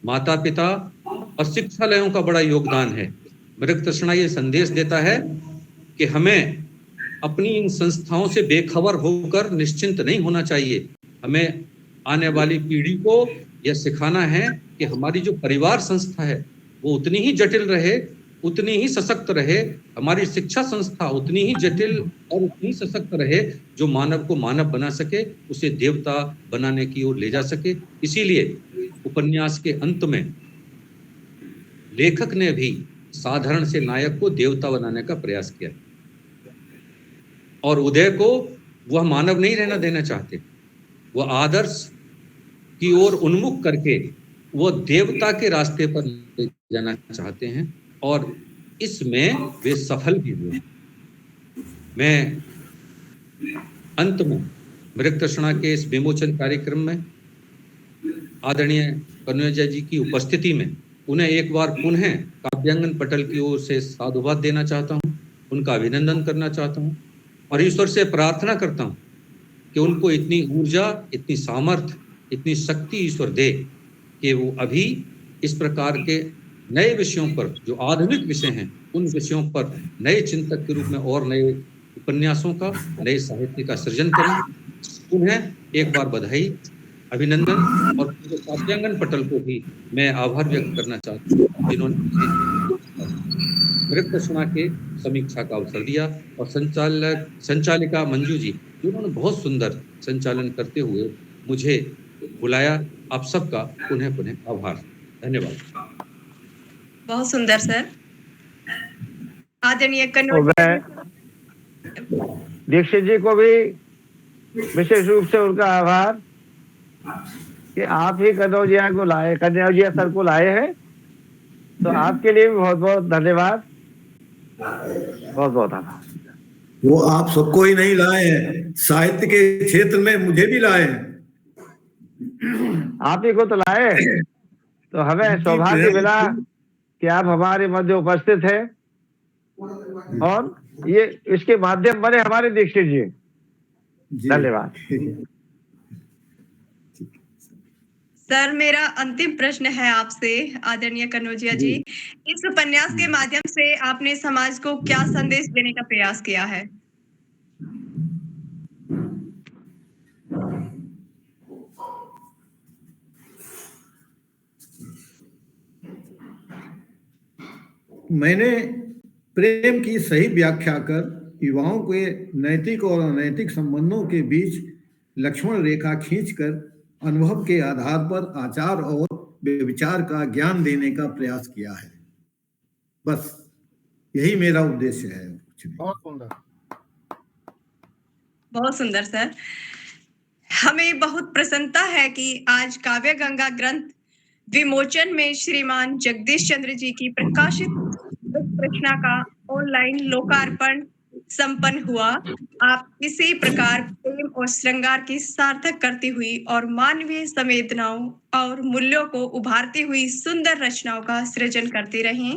माता पिता और शिक्षालयों का बड़ा योगदान है। मृग तृष्णा ये संदेश देता है कि हमें अपनी इन संस्थाओं से बेखबर होकर निश्चिंत नहीं होना चाहिए। हमें आने वाली पीढ़ी को यह सिखाना है कि हमारी जो परिवार संस्था है वो उतनी ही जटिल रहे, उतनी ही सशक्त रहे, हमारी शिक्षा संस्था उतनी ही जटिल और उतनी सशक्त रहे, जो मानव को मानव बना सके, उसे देवता बनाने की ओर ले जा सके। इसीलिए उपन्यास के अंत में लेखक ने भी साधारण से नायक को देवता बनाने का प्रयास किया और उदय को वह मानव नहीं रहना देना चाहते, वह आदर्श की ओर उन्मुख करके वो देवता के रास्ते पर ले जाना चाहते हैं और इसमें वे सफल भी हुए। मैं अंत में मृग तृष्णा के इस विमोचन कार्यक्रम में आदरणीय कन्नौजिया जी की उपस्थिति में उन्हें एक बार पुनः काव्यांगन पटल की ओर से साधुवाद देना चाहता हूं, उनका अभिनंदन करना चाहता हूं और ईश्वर से प्रार्थना करता हूं कि उनको इतनी ऊर्जा, इतनी सामर्थ्य, इतनी शक्ति ईश्वर दे कि वो अभी इस प्रकार के नए विषयों पर, जो आधुनिक विषय हैं, उन विषयों पर नए चिंतक के रूप में और नए उपन्यासों का, नए साहित्य का सृजन करें। उन्हें एक बार बधाई, अभिनंदन और पूरे काव्यांगन पटल को भी मैं आभार व्यक्त करना चाहता हूँ जिन्होंने मृग तृष्णा के समीक्षा का अवसर दिया और संचालिका मंजू जी जिन्होंने बहुत सुंदर संचालन करते हुए मुझे बुलाया। आप सबका पुनः पुनः आभार, धन्यवाद। बहुत सुंदर सर। आदरणीय कन्नौजिया दीक्षित जी को भी विशेष रूप से उनका आभार कि आप ही कन्नौजिया को लाए, कन्नौजिया सर को लाए हैं, तो आपके लिए भी बहुत बहुत धन्यवाद, बहुत बहुत आभार। वो आप सबको ही नहीं लाए हैं, साहित्य के क्षेत्र में मुझे भी लाए हैं। आप ही को तो लाए, तो हमें सौभाग्य मिला कि आप हमारे मध्य उपस्थित हैं और ये इसके माध्यम बने हमारे दीक्षित जी। धन्यवाद। सर, मेरा अंतिम प्रश्न है आपसे, आदरणीय कन्नौजिया जी। इस उपन्यास के माध्यम से आपने समाज को क्या संदेश देने का प्रयास किया है? मैंने प्रेम की सही व्याख्या कर युवाओं के नैतिक और अनैतिक संबंधों के बीच लक्ष्मण रेखा खींचकर अनुभव के आधार पर आचार और विचार का ज्ञान देने का प्रयास किया है। बस यही मेरा उद्देश्य है। बहुत सुंदर, बहुत सुंदर सर। हमें बहुत प्रसन्नता है कि आज काव्य गंगा ग्रंथ विमोचन में श्रीमान जगदीश चंद्र जी की प्रकाशित रचना का ऑनलाइन लोकार्पण संपन्न हुआ। आप इसी प्रकार प्रेम और श्रृंगार की सार्थक करती हुई और मानवीय संवेदनाओं और मूल्यों को उभारती हुई सुंदर रचनाओं का सृजन करती रहें।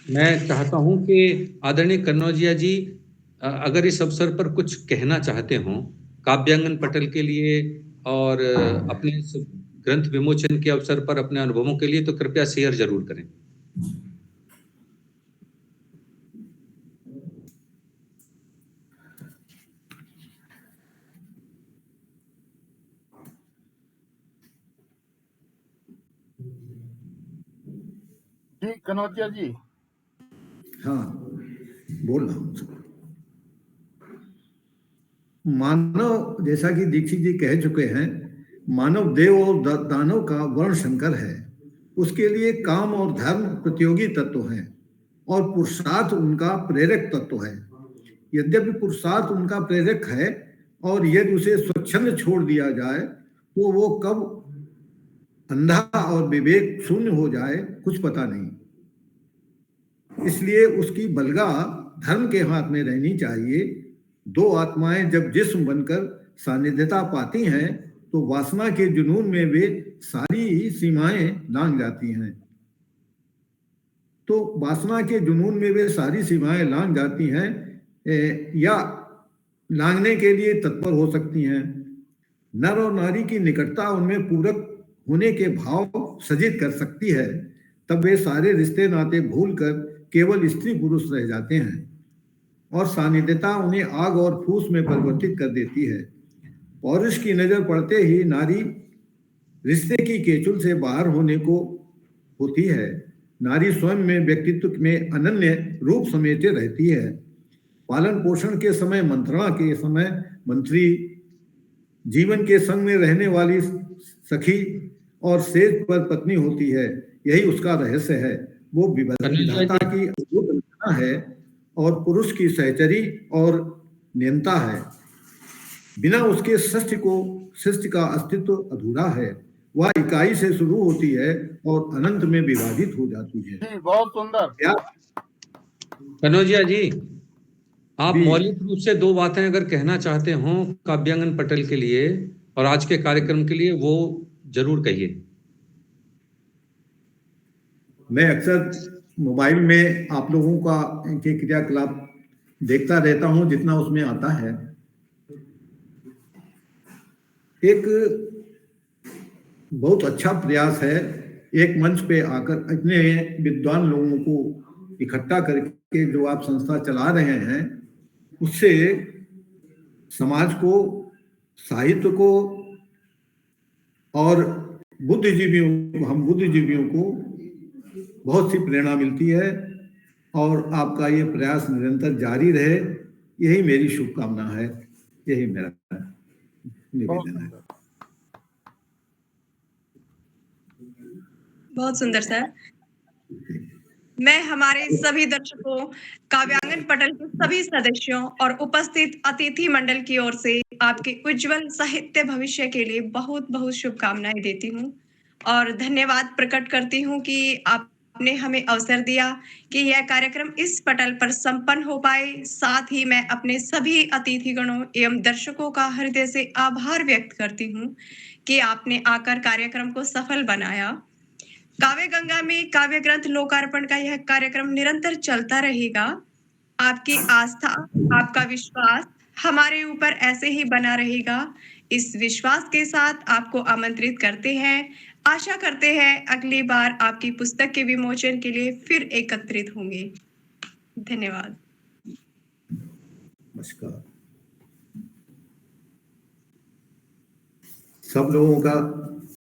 मैं चाहता हूं कि आदरणीय कन्नौजिया जी अगर इस अवसर पर कुछ कहना चाहते हों काव्यांगन पटल के लिए और अपने ग्रंथ विमोचन के अवसर पर अपने अनुभवों के लिए, तो कृपया शेयर जरूर करें। जी कन्नौजिया जी। हाँ, बोल रहा हूँ। मानव, जैसा कि दीक्षित जी कह चुके हैं, मानव देव और दानव का वर्ण संकर है। उसके लिए काम और धर्म प्रतियोगी तत्व हैं और पुरुषार्थ उनका प्रेरक तत्व है। यद्यपि पुरुषार्थ उनका प्रेरक है और यदि उसे स्वच्छंद छोड़ दिया जाए तो वो कब अंधा और विवेक शून्य हो जाए कुछ पता नहीं। इसलिए उसकी बलगा धर्म के हाथ में रहनी चाहिए। दो आत्माएं जब जिस्म बनकर सानिध्यता पाती हैं तो वासना के जुनून में वे सारी सीमाएं लांघ जाती हैं। तो वासना के जुनून में वे सारी सीमाएं लांघ जाती हैं या लांघने के लिए तत्पर हो सकती हैं। नर और नारी की निकटता उनमें पूरक होने के भाव सजित कर सकती है। तब वे सारे रिश्ते नाते भूलकर केवल स्त्री पुरुष रह जाते हैं और सानिध्यता उन्हें आग और फूस में परिवर्तित कर देती है। पौरुष की नजर पड़ते ही नारी रिश्ते की केचुल से बाहर होने को होती है। नारी स्वयं में व्यक्तित्व में अनन्य रूप समेटे रहती है। पालन पोषण के समय मंत्रणा के समय मंत्री, जीवन के संग में रहने वाली सखी और सेज पर पत्नी होती है। यही उसका रहस्य है। वो विधाता की अद्भुत रचना है और पुरुष की सहचरी और नियंता है। बिना उसके सृष्टि का अस्तित्व अधूरा है। वह इकाई से शुरू होती है और अनंत में विभाजित हो जाती है। जी बहुत सुंदर। कन्नौजिया जी, आप मौलिक रूप से दो बातें अगर कहना चाहते हो काव्यांगन पटल के लिए और आज के कार्यक्रम के लिए, वो जरूर कहिए। मैं अक्सर मोबाइल में आप लोगों का के क्रियाकलाप देखता रहता हूं जितना उसमें आता है। एक बहुत अच्छा प्रयास है एक मंच पे आकर इतने विद्वान लोगों को इकट्ठा करके जो आप संस्था चला रहे हैं, उससे समाज को, साहित्य को और हम बुद्धिजीवियों को बहुत सी प्रेरणा मिलती है और आपका ये प्रयास निरंतर जारी रहे, यही मेरी शुभकामना है, यही मेरा निवेदन है। बहुत सुंदर सर। मैं हमारे सभी दर्शकों, काव्यांगन पटल के सभी सदस्यों और उपस्थित अतिथि मंडल की ओर से आपके उज्जवल साहित्य भविष्य के लिए बहुत बहुत शुभकामनाएं देती हूँ और धन्यवाद प्रकट करती हूँ कि आपने हमें अवसर दिया कि यह कार्यक्रम इस पटल पर संपन्न हो पाए। साथ ही मैं अपने सभी अतिथिगणों एवं दर्शकों का हृदय से आभार व्यक्त करती हूँ कि आपने आकर कार्यक्रम को सफल बनाया। काव्य गंगा में काव्य ग्रंथ लोकार्पण का यह कार्यक्रम निरंतर चलता रहेगा। आपकी आस्था, आपका विश्वास हमारे ऊपर ऐसे ही बना रहेगा। इस विश्वास के साथ आपको आमंत्रित करते हैं। आशा करते हैं अगली बार आपकी पुस्तक के विमोचन के लिए फिर एकत्रित होंगे। धन्यवाद। नमस्कार। सब लोगों का